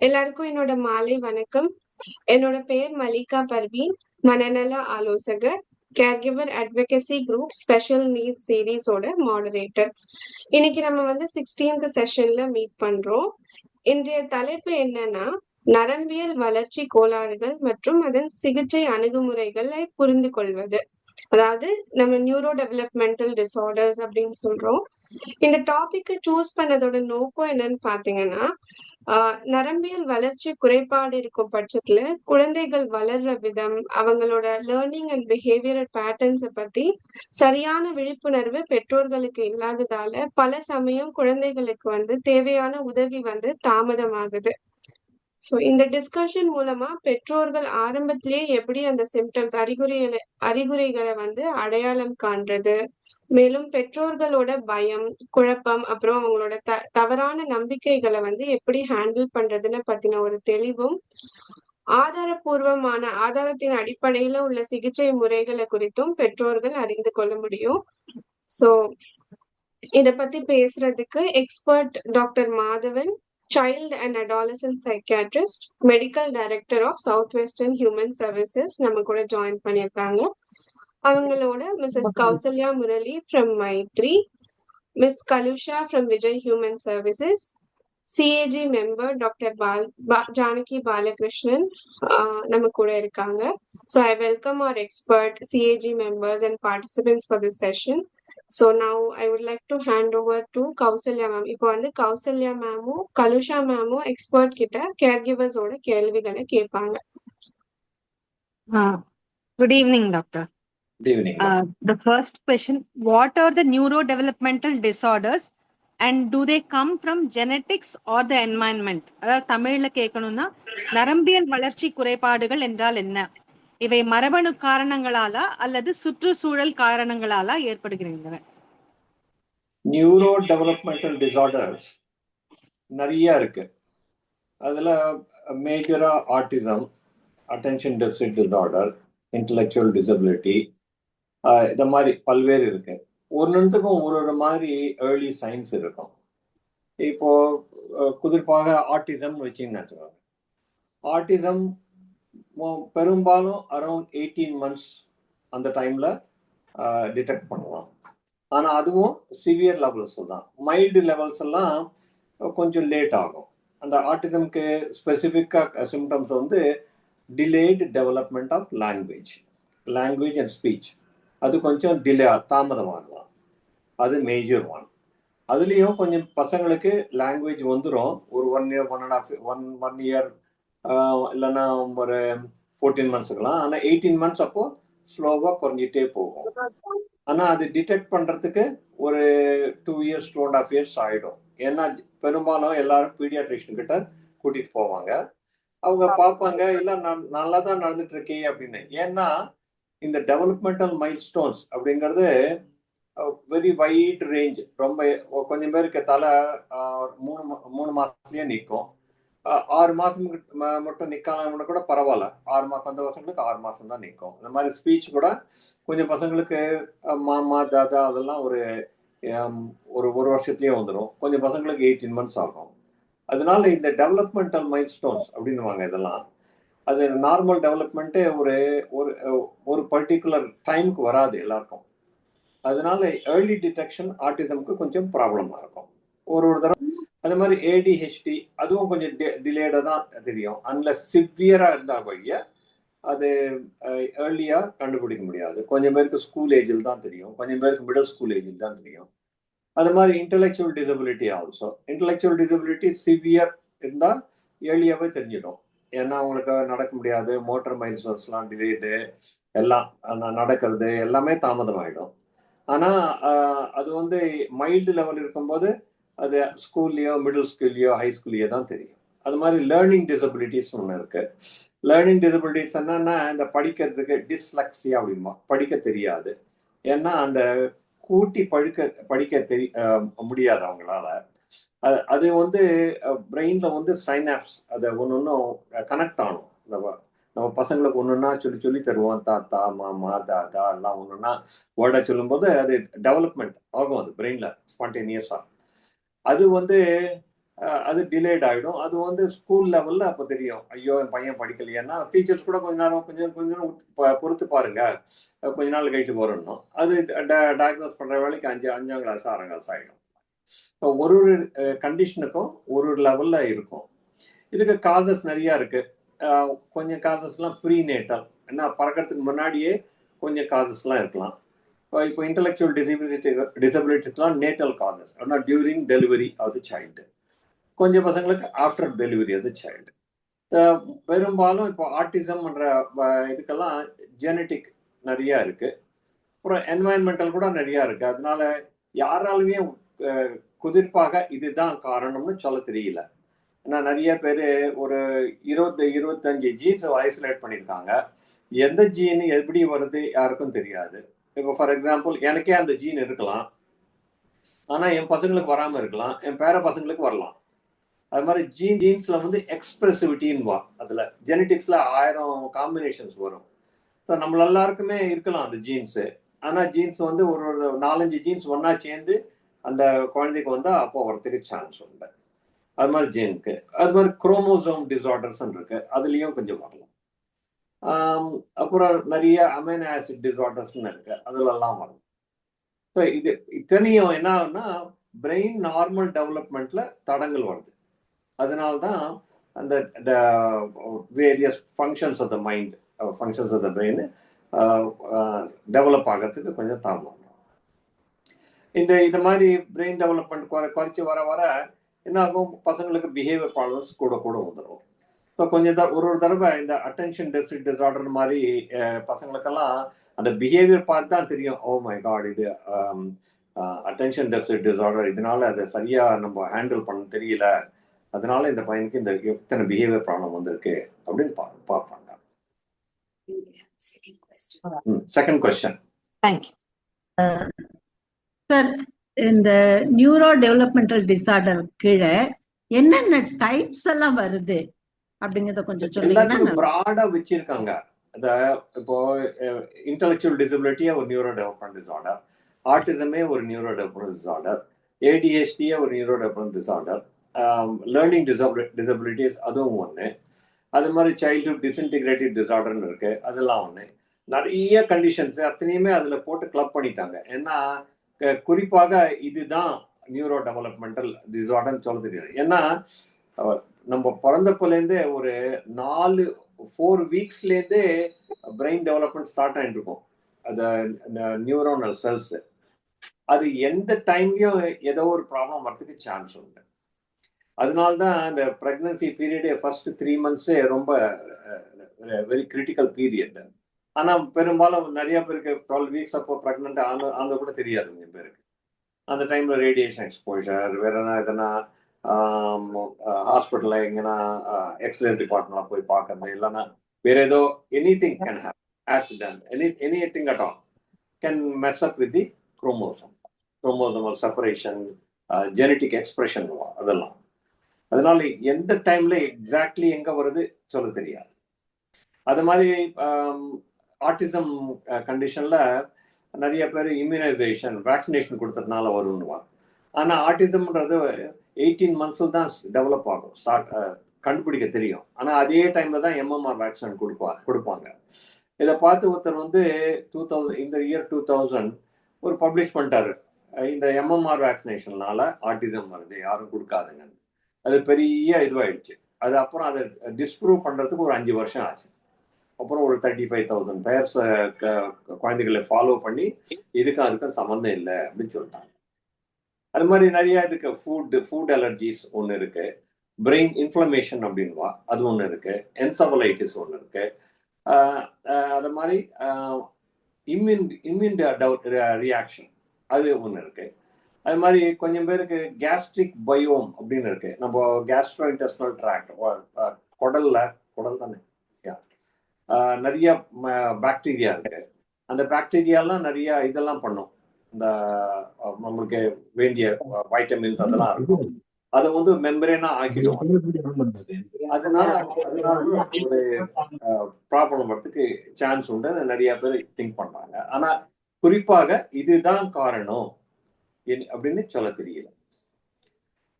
எல்லாருக்கும் என்னோட மாலை வணக்கம். என்னோட பெயர் மலிகா பர்வீன், மனநல ஆலோசகர், caregiver advocacy group special needs சீரீஸோட மாடரேட்டர். இன்னைக்கு நம்ம வந்து 16th செஷன்ல மீட் பண்றோம். இன்றைய தலைப்பு என்னன்னா, நரம்பியல் வளர்ச்சி கோளாறுகள் மற்றும் அதன் சிகிச்சை அணுகுமுறைகளை புரிந்து கொள்வது. அதாவது நம்ம நியூரோ டெவலப்மெண்டல் டிசார்டர்ஸ் அப்படின்னு சொல்றோம். இந்த டாபிக்கை சூஸ் பண்ணதோட நோக்கம் என்னன்னு பாத்தீங்கன்னா, நரம்பியல் வளர்ச்சி குறைபாடு இருக்கும் பட்சத்துல குழந்தைகள் வளர்ற விதம், அவங்களோட லேர்னிங் அண்ட் பிஹேவியரல் பேட்டர்ன்ஸை பத்தி சரியான விழிப்புணர்வு பெற்றோர்களுக்கு இல்லாததால பல சமயம் குழந்தைகளுக்கு வந்து தேவையான உதவி வந்து தாமதமாகுது. ஸோ இந்த டிஸ்கஷன் மூலமா பெற்றோர்கள் ஆரம்பத்திலேயே எப்படி அந்த சிம்டம்ஸ் அறிகுறிகளை வந்து அடையாளம் காண்றது, மேலும் பெற்றோர்களோட பயம், குழப்பம், அப்புறம் அவங்களோட தவறான நம்பிக்கைகளை வந்து எப்படி ஹேண்டில் பண்றதுன்னு பத்தின ஒரு தெளிவும், ஆதாரபூர்வமான ஆதாரத்தின் அடிப்படையில உள்ள சிகிச்சை முறைகளை குறித்தும் பெற்றோர்கள் அறிந்து கொள்ள முடியும். ஸோ இத பத்தி பேசுறதுக்கு expert doctor Madhavan, child and adolescent psychiatrist, medical director of south western human services நம்ம கூட ஜாயின் பண்ணியிருக்காங்க. அவங்களோட Mrs Kausalya Murali from Maitri, miss Kalusha from Vijay human services, CAG member doctor Janaki Balakrishnan நம்ம கூட இருக்காங்க. So I welcome our expert CAG members and participants for this session. So now I would like to hand over to Kausalya ma'am. இப்போ வந்து Kausalya மேமும் கலுஷா மேமும் expert கிட்ட caregivers ஓட கேள்விகளை கேட்பாங்க. Good evening, doctor. Good evening. The first question, what are the neurodevelopmental disorders and do they come from genetics or the environment? அதாவது தமிழ்ல கேட்கணும்னா நரம்பியல் வளர்ச்சி குறைபாடுகள் என்றால் என்ன? இவை மரபணு காரணங்களாலா அல்லது சுற்றுச்சூழல் காரணங்களாலா ஏற்படுகின்றன? நியூரோ டெவலப்மெண்டல் டிசார்டர்ஸ் நிறைய இருக்கு. அதில் மேஜராக autism, attention deficit disorder, intellectual disability, இந்த மாதிரி பல்வேறு இருக்கு. ஒன்றுத்துக்கும் ஒரு மாதிரி ஏர்லி சயின்ஸ் இருக்கும். இப்போ குறிப்பாக ஆட்டிசம்னு வச்சிங்கன்னு வச்சுக்கோங்க. ஆட்டிசம் பெரும்பாலும் அரௌண்ட் 18 months அந்த டைமில் டிடெக்ட் பண்ணலாம். ஆனால் அதுவும் சிவியர் லெவல்ஸ் தான். மைல்டு லெவல்ஸ் எல்லாம் கொஞ்சம் லேட் ஆகும். அந்த ஆட்டிசம்க்கு ஸ்பெசிஃபிக்காக சிம்டம்ஸ் வந்து delayed development of language and speech. அது கொஞ்சம் தாமதமாகலாம். அது மேஜர் ஒன். அதுலேயும் கொஞ்சம் பசங்களுக்கு லாங்குவேஜ் வந்துடும் ஒரு 1 year 1 year இல்லைன்னா ஒரு 14 monthsக்குலாம். ஆனால் 18 months அப்போது ஸ்லோவாக குறைஞ்சிட்டே போகும். ஆனால் அது டிடெக்ட் பண்ணுறதுக்கு ஒரு 2 years 2.5 years ஆகிடும். ஏன்னா பெரும்பாலும் எல்லாரும் பீடியாட்ரிஷியன் கிட்ட கூட்டிகிட்டு போவாங்க. அவங்க பார்ப்பாங்க, இல்லை நல்லா தான் நடந்துட்டுருக்கே அப்படின்னு. ஏன்னா இந்த டெவலப்மெண்டல் மைல்ஸ்டோன்ஸ் அப்படிங்கிறது வெரி வைட் ரேஞ்ச். ரொம்ப கொஞ்சம் பேருக்கு தலை 3 மாதத்துலேயே நிற்கும். 6 மாதம் மட்டும் நிற்காம கூட பரவாயில்ல. 6 மாதம் அந்த பசங்களுக்கு 6 மாதம் தான் நிற்கும். இந்த மாதிரி ஸ்பீச் கூட கொஞ்சம் பசங்களுக்கு மாமா தாதா அதெல்லாம் ஒரு வருஷத்துலேயே வந்துடும். கொஞ்சம் பசங்களுக்கு 18 months ஆகும். அதனால இந்த டெவலப்மெண்டல் மைல்ஸ்டோன்ஸ் அப்படின்னுவாங்க. இதெல்லாம் அது நார்மல் டெவலப்மெண்ட்டே ஒரு பர்டிகுலர் டைமுக்கு வராது எல்லாருக்கும். அதனால ஏர்லி டிடெக்ஷன் ஆட்டிசம்க்கு கொஞ்சம் ப்ராப்ளமாக இருக்கும். ஒரு தடவை அது மாதிரி ADHD அதுவும் கொஞ்சம் டிலேடாக தான் தெரியும். அன்லஸ் சிவியராக இருந்தால் வழிய அது ஏர்லியாக கண்டுபிடிக்க முடியாது. கொஞ்சம் பேருக்கு ஸ்கூல் ஏஜில் தான் தெரியும், கொஞ்சம் பேருக்கு மிடில் ஸ்கூல் ஏஜில் தான் தெரியும். அது மாதிரி intellectual disability also. Intellectual disability severe இருந்தால் ஏர்லியாகவே தெரிஞ்சிடும். ஏன்னா அவங்களுக்கு நடக்க முடியாது, மோட்டர் மைல்ஸ்டோன்ஸ்லாம் டிலேடு, எல்லாம் நடக்கிறது எல்லாமே தாமதமாகிடும். ஆனால் அது வந்து மைல்டு லெவல் இருக்கும்போது அது ஸ்கூல்லையோ மிடில் ஸ்கூல்லையோ ஹை ஸ்கூல்லையோ தான் தெரியும். அது மாதிரி லேர்னிங் டிசபிலிட்டிஸ் ஒன்று இருக்குது. லேர்னிங் டிசபிலிட்டிஸ் என்னன்னா இந்த படிக்கிறதுக்கு டிஸ்லெக்ஸியா அப்படிமா, படிக்க தெரியாது. ஏன்னா அந்த கூட்டி படிக்க முடியாது அவங்களால. அது வந்து பிரெயினில் வந்து சைனாப்ஸ் அதை ஒன்றும் கனெக்ட் ஆகணும். நம்ம பசங்களுக்கு ஒன்றுன்னா சொல்லி தருவோம். தாத்தா மாமா தாத்தா எல்லாம் ஒன்றுன்னா வேர்டை சொல்லும்போது அது டெவலப்மெண்ட் ஆகும் அது பிரெயினில் ஸ்பான்டேனியஸாக. அது வந்து அது டிலேட் ஆகிடும். அது வந்து ஸ்கூல் லெவலில் அப்போ தெரியும், ஐயோ என் பையன் படிக்கலையேன்னா டீச்சர்ஸ் கூட கொஞ்ச நேரம் கொஞ்சம் பொறுத்து பாருங்க, கொஞ்ச நாள் கழிச்சு வரணும். அது டயக்னோஸ் பண்ணுற வேலைக்கு 5ஆம் கிளாஸ் 6ஆம் கிளாஸ் ஆகிடும். ஒரு ஒரு கண்டிஷனுக்கும் ஒரு லெவலில் இருக்கும். இதுக்கு காசஸ் நிறையா இருக்குது. கொஞ்சம் காசஸ்லாம் ப்ரீநேட்டல், ஏன்னா பறக்கிறதுக்கு முன்னாடியே கொஞ்சம் காசஸ்லாம் இருக்கலாம். இப்போ இன்டெலெக்சுவல் டிசபிலிட்டிஸ்லாம் நேட்டல் காசஸ், ஆனால் during delivery of the child. கொஞ்சம் பசங்களுக்கு after delivery of the child. பெரும்பாலும் இப்போ ஆட்டிசம்ன்ற இதுக்கெல்லாம் ஜெனட்டிக் நிறையா இருக்குது. அப்புறம் என்வாயன்மெண்டல் கூட நிறையா இருக்குது. அதனால யாராலுமே குதிர்ப்பாக இதுதான் காரணம்னு சொல்ல தெரியல. ஏன்னா நிறைய பேர் ஒரு 20-25 ஜீன்ஸ் ஐசோலேட் பண்ணியிருக்காங்க. எந்த ஜீன் எப்படி வருது யாருக்கும் தெரியாது. இப்போ ஃபார் எக்ஸாம்பிள் எனக்கே அந்த ஜீன் இருக்கலாம், ஆனால் என் பசங்களுக்கு வராமல் இருக்கலாம், என் பேர பசங்களுக்கு வரலாம். அது மாதிரி ஜீன்ஸில் வந்து எக்ஸ்பிரசிவிட்டின்னு அதில் ஜெனட்டிக்ஸில் 1000 காம்பினேஷன்ஸ் வரும். ஸோ நம்மள எல்லாருக்குமே இருக்கலாம் அந்த ஜீன்ஸு. ஆனால் ஜீன்ஸ் வந்து ஒரு 4-5 ஜீன்ஸ் ஒன்றா சேர்ந்து அந்த குழந்தைக்கு வந்தால் அப்போ வரத்துக்கு சான்ஸ் உண்டு. அது மாதிரி ஜீனுக்கு. அது மாதிரி குரோமோசோம் டிஸார்டர்ஸ்ன்னு இருக்குது, அதுலேயும் கொஞ்சம் வரலாம். அப்புறம் நிறைய அமைனோ ஆசிட் டிஸார்டர்ஸ்ன்னு இருக்குது, அதுலெல்லாம் வரும். ஸோ இது இத்தனையும் என்ன ஆகுன்னா பிரெயின் நார்மல் டெவலப்மெண்ட்டில் தடங்கள் வருது. அதனால்தான் அந்த various functions of the mind, functions of the brain develop ஆகிறதுக்கு கொஞ்சம் தாமதம். இந்த மாதிரி பிரெயின் டெவலப்மெண்ட் குறைச்சி வர வர என்ன ஆகும், பசங்களுக்கு பிஹேவியர் ப்ராப்ளம்ஸ் கூட வந்துடும். ஸோ கொஞ்சம் ஒரு தடவை இந்த அட்டென்ஷன் டெஃபிசிட் டிஸார்டர் மாதிரி பசங்களுக்கெல்லாம் அந்த பிஹேவியர் பார்த்து தான் தெரியும், ஓ மை காட் இது அட்டென்ஷன் டெஃபிசிட் டிஸார்டர், இதனால அதை சரியாக நம்ம ஹேண்டில் பண்ண தெரியல, அதனால இந்த பையனுக்கு இந்த எத்தனை பிஹேவியர் ப்ராப்ளம் வந்திருக்கு அப்படின்னு பார்ப்பாங்க. Second question. Thank you sir. இந்த நியூரோ டெவலப்மெண்டல் டிஸார்டர் கீழே என்னென்ன டைப்ஸ் எல்லாம் வருது அப்படிங்கறத கொஞ்சம் சொல்லுங்க. பிராடா வச்சிருக்காங்க. இப்போ இன்டெலெக்சுவல் டிசபிலிட்டியா ஒரு நியூரோ டெவலப்மெண்ட் டிஸார்டர், ஆட்டிசமே ஒரு நியூரோ டெவலப்மெண்ட் டிஸார்டர், ஏடிஹெச்டியே ஒரு neuro development disorder, learning disabilities அதுவும் ஒன்று, அது மாதிரி சைல்ட்ஹுட் டிஸ்இன்டிகிரேட்டட் டிஸார்டர்னு இருக்கு, அதெல்லாம் ஒன்று. நிறைய கண்டிஷன்ஸ் அத்தனையுமே அதில் போட்டு கிளப் பண்ணிட்டாங்க. ஏன்னா குறிப்பாக இதுதான் நியூரோ டெவலப்மெண்டல் டிஸார்டர்னு சொல்ல தெரியாது. ஏன்னா நம்ம பிறந்தப்போலேருந்தே ஒரு 4 வீக்ஸ்லேருந்தே பிரெயின் டெவலப்மெண்ட் ஸ்டார்ட் ஆகிட்டு இருக்கும். அது நியூரோனல் செல்ஸ், அது எந்த டைம்லையும் ஏதோ ஒரு ப்ராப்ளம் வரதுக்கு சான்ஸ் உண்டு. அதனால்தான் இந்த ப்ரெக்னன்சி பீரியடே ஃபர்ஸ்ட் 3 months ரொம்ப வெரி கிரிட்டிக்கல் பீரியட். ஆனால் பெரும்பாலும் நிறைய பேருக்கு 12 weeks அப்போ ப்ரெக்னென்ட் ஆன கூட தெரியாது. கொஞ்சம் பேருக்கு அந்த டைமில் ரேடியேஷன் எக்ஸ்போஷர், வேற எதனா ஹாஸ்பிட்டலில் எங்கன்னா எக்ஸ்ரே டிபார்ட்மெண்ட்டில் போய் பார்க்கறது, இல்லைன்னா வேற ஏதோ anything can have accident, anything at all can mess up with the chromosomal separation, genetic expression, அதெல்லாம். அதனால எந்த டைம்ல எக்ஸாக்ட்லி எங்க வருது சொல்ல தெரியாது. அது மாதிரி ஆட்டிசம் கண்டிஷன்ல நிறைய பேர் இம்யூனைசேஷன் வேக்சினேஷன் கொடுத்ததுனால வரும்னுவாங்க. ஆனால் ஆட்டிசம்ன்றது 18 months தான் டெவலப் ஆகும், கண்டுபிடிக்க தெரியும். ஆனால் அதே டைம்ல தான் எம்எம்ஆர் வேக்சின் கொடுப்பாங்க. இதை பார்த்து ஒருத்தர் வந்து 2000 இந்த இயர் 2000 ஒரு பப்ளிஷ் பண்ணிட்டாரு, இந்த எம்எம்ஆர் வேக்சினேஷன்னால ஆட்டிசம் வருது, யாரும் கொடுக்காதுங்க. அது பெரிய இதுவாயிடுச்சு. அது அப்புறம் அதை டிஸ்ப்ரூவ் பண்ணுறதுக்கு ஒரு 5 வருஷம் ஆச்சு. அப்புறம் ஒரு 35,000 பேர்ஸ் குழந்தைகளை ஃபாலோ பண்ணி இதுக்கும் அதுக்கும் சம்மந்தம் இல்லை அப்படின்னு சொல்லிட்டாங்க. அது மாதிரி நிறைய இதுக்கு ஃபுட் அலர்ஜிஸ் ஒன்று இருக்கு, பிரெயின் இன்ஃப்ளமேஷன் அப்படின்வா அது ஒன்று இருக்கு, என்செஃபலைட்டிஸ் ஒன்று இருக்கு, அது மாதிரி இம்யூன் ரியாக்ஷன் அது ஒன்று இருக்கு. அது மாதிரி கொஞ்சம் பேருக்கு கேஸ்ட்ரிக் பயோம் அப்படின்னு இருக்கு. நம்ம கேஸ்ட்ரோ இன்டெஸ்டினல் ட்ராக்ட், குடல் தானே, நிறைய பாக்டீரியா இருக்கு. அந்த பாக்டீரியாலாம் நிறைய இதெல்லாம் பண்ணும், இந்த நம்மளுக்கு வேண்டிய வைட்டமின்ஸ் அதெல்லாம் இருக்கும், அதை வந்து மெம்பரேனா ஆக்கிடும். அதனால ஒரு ப்ராப்ளம் வரதுக்கு சான்ஸ் உண்டு, நிறைய பேர் திங்க் பண்றாங்க. ஆனா குறிப்பாக இதுதான் காரணம் அப்படின்னு சொல்ல தெரியல.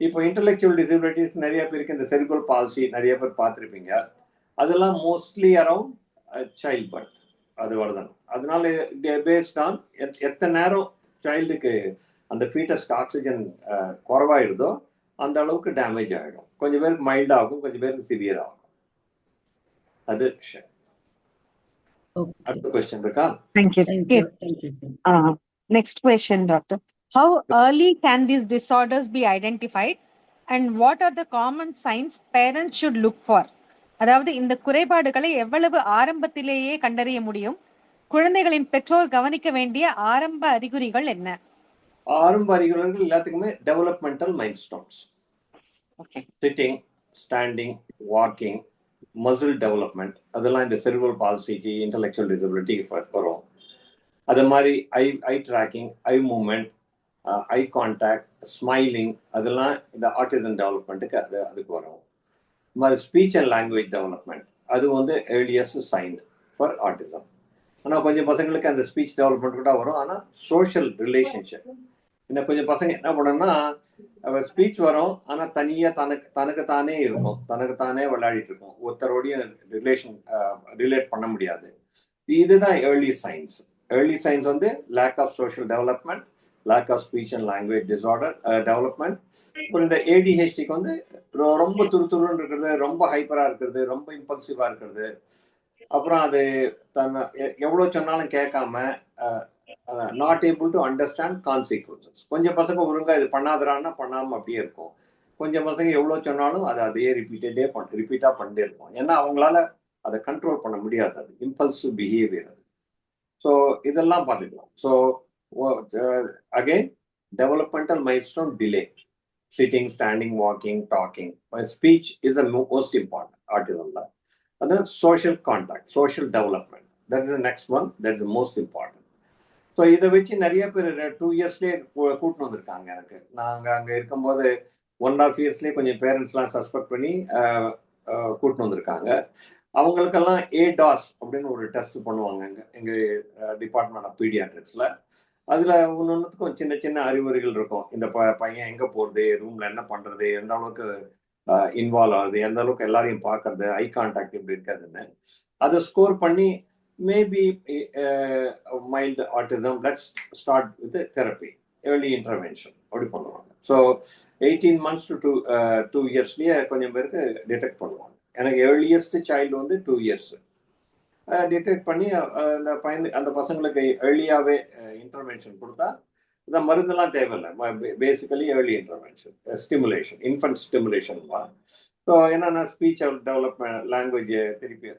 இப்போ இன்டெலெக்சுவல் டிசபிலிட்டிஸ் நிறைய பேருக்கு இந்த செரிப்ரல் பால்சி நிறைய பேர் பார்த்துருப்பீங்க. அதெல்லாம் மோஸ்ட்லி அரவுண்ட் சைல்ட் பர்த் அது வருதணும். அதனால பேஸ்ட் ஆன் எத்தனை நேரம் சைல்டுக்கு அந்த ஃபீட்டஸ்க்கு ஆக்சிஜன் குறைவாயிடுதோ அந்த அளவுக்கு டேமேஜ் ஆகிடும். கொஞ்சம் பேருக்கு மைல்ட் ஆகும், கொஞ்சம் பேருக்கு சிவியர் ஆகும். அது விஷயம். அடுத்த கொஸ்டின் இருக்கா? Thank you. Thank you. Thank you, sir. Next question, doctor. How early can these disorders be identified and what are the common signs parents should look for? அதாவது இந்த குறைபாடுகளை எவ்வளவு ஆரம்பத்திலேயே கண்டறிய முடியும்? குழந்தைகளின் பெற்றோர் கவனிக்க வேண்டிய ஆரம்ப அறிகுறிகள் என்ன? ஆரம்ப அறிகுறிகள் எல்லாத்துக்குமே developmental milestones. Sitting, standing, walking, muscle development, அதெல்லாம் இந்த செரிப்ரல் பால்சிக்கு இன்டெலெக்சுவல் டிசபிலிட்டிக்கு வரும். அது மாதிரி eye tracking, eye movement, eye contact, smiling, அதெல்லாம் இந்த ஆட்டிசம் டெவலப்மெண்ட்டுக்கு அதுக்கு வரும். இது மாதிரி ஸ்பீச் அண்ட் லாங்குவேஜ் டெவலப்மெண்ட், அது வந்து ஏர்லியஸ்ட் சைன் ஃபார் ஆட்டிசம். ஆனால் கொஞ்சம் பசங்களுக்கு அந்த ஸ்பீச் டெவலப்மெண்ட் கூட வரும். ஆனால் சோஷியல் ரிலேஷன்ஷிப், இன்னும் கொஞ்சம் பசங்க என்ன பண்ணணும்னா ஸ்பீச் வரும், ஆனால் தனியாக தனக்கு தானே இருக்கும், தனக்கு தானே விளையாடிட்டு இருக்கும், ஒருத்தரோடையும் ரிலேட் பண்ண முடியாது. இதுதான் ஏர்லி சைன்ஸ். ஏர்லி சைன்ஸ் வந்து lag of social development, lag of speech and language disorder development. அப்புறம் இந்த ஏடிஹெச்டிக்கு வந்து ரொம்ப துருத்துருன்னு இருக்கிறது, ரொம்ப ஹைப்பராக இருக்கிறது, ரொம்ப இம்பல்சிவாக இருக்கிறது. அப்புறம் அது தன்னை எவ்வளோ சொன்னாலும் கேட்காம, not able to understand consequences. கொஞ்சம் பசங்க ஒழுங்காக இது பண்ணாதரான்னா பண்ணாமல் அப்படியே இருக்கும். கொஞ்சம் பசங்க எவ்வளோ சொன்னாலும் அதை அதையே ரிப்பீட்டாக பண்ணிட்டே இருக்கும். ஏன்னா அவங்களால அதை கண்ட்ரோல் பண்ண முடியாது, அது இம்பல்சிவ் பிஹேவியர் அது. ஸோ இதெல்லாம் பார்த்துக்கலாம். So again developmental milestone delay, sitting, standing, walking, talking. Speech is a most important ஆட்டிசம்ல. அது social contact, social development, that is the next one, that is the most important. So இதை வச்சு நிறைய பேர் 2 இயர்ஸ்லேயே கூட்டின்னு வந்திருக்காங்க. எனக்கு நாங்கள் அங்கே இருக்கும்போது 1.5 இயர்ஸ்லேயே கொஞ்சம் பேரண்ட்ஸ்லாம் சஸ்பெக்ட் பண்ணி கூட்டின்னு வந்திருக்காங்க. அவங்களுக்கெல்லாம் ஏடாஸ் அப்படின்னு ஒரு டெஸ்ட் பண்ணுவாங்க எங்கள் டிபார்ட்மெண்ட் ஆஃப் பீடியாட்ரிக்ஸில். அதில் ஒன்றுத்துக்கும் சின்ன சின்ன அறிகுறிகள் இருக்கும். இந்த பையன் எங்கே போகிறது, ரூமில் என்ன பண்ணுறது, எந்த அளவுக்கு இன்வால்வ் ஆகுது, எந்த அளவுக்கு எல்லாரையும் பார்க்கறது, ஐ கான்டாக்ட் இப்படி இருக்காதுன்னு அதை ஸ்கோர் பண்ணி maybe mild autism, let's start with the therapy, early intervention அப்படி பண்ணுவாங்க. ஸோ 18 months to 2 yearsலேயே கொஞ்சம் பேருக்கு டிடெக்ட் பண்ணுவாங்க. எனக்கு ஏர்லியஸ்ட் சைல்டு வந்து 2 years டிடெக்ட் பண்ணி அந்த பசங்களுக்கு ஏர்லியாகவே இன்டர்வென்ஷன் கொடுத்தா இந்த மருந்தெல்லாம் தேவையில்லை. Basically early intervention, stimulation, infant stimulation தான். ஸோ என்னென்னா ஸ்பீச் டெவலப்மெண்ட், லாங்குவேஜை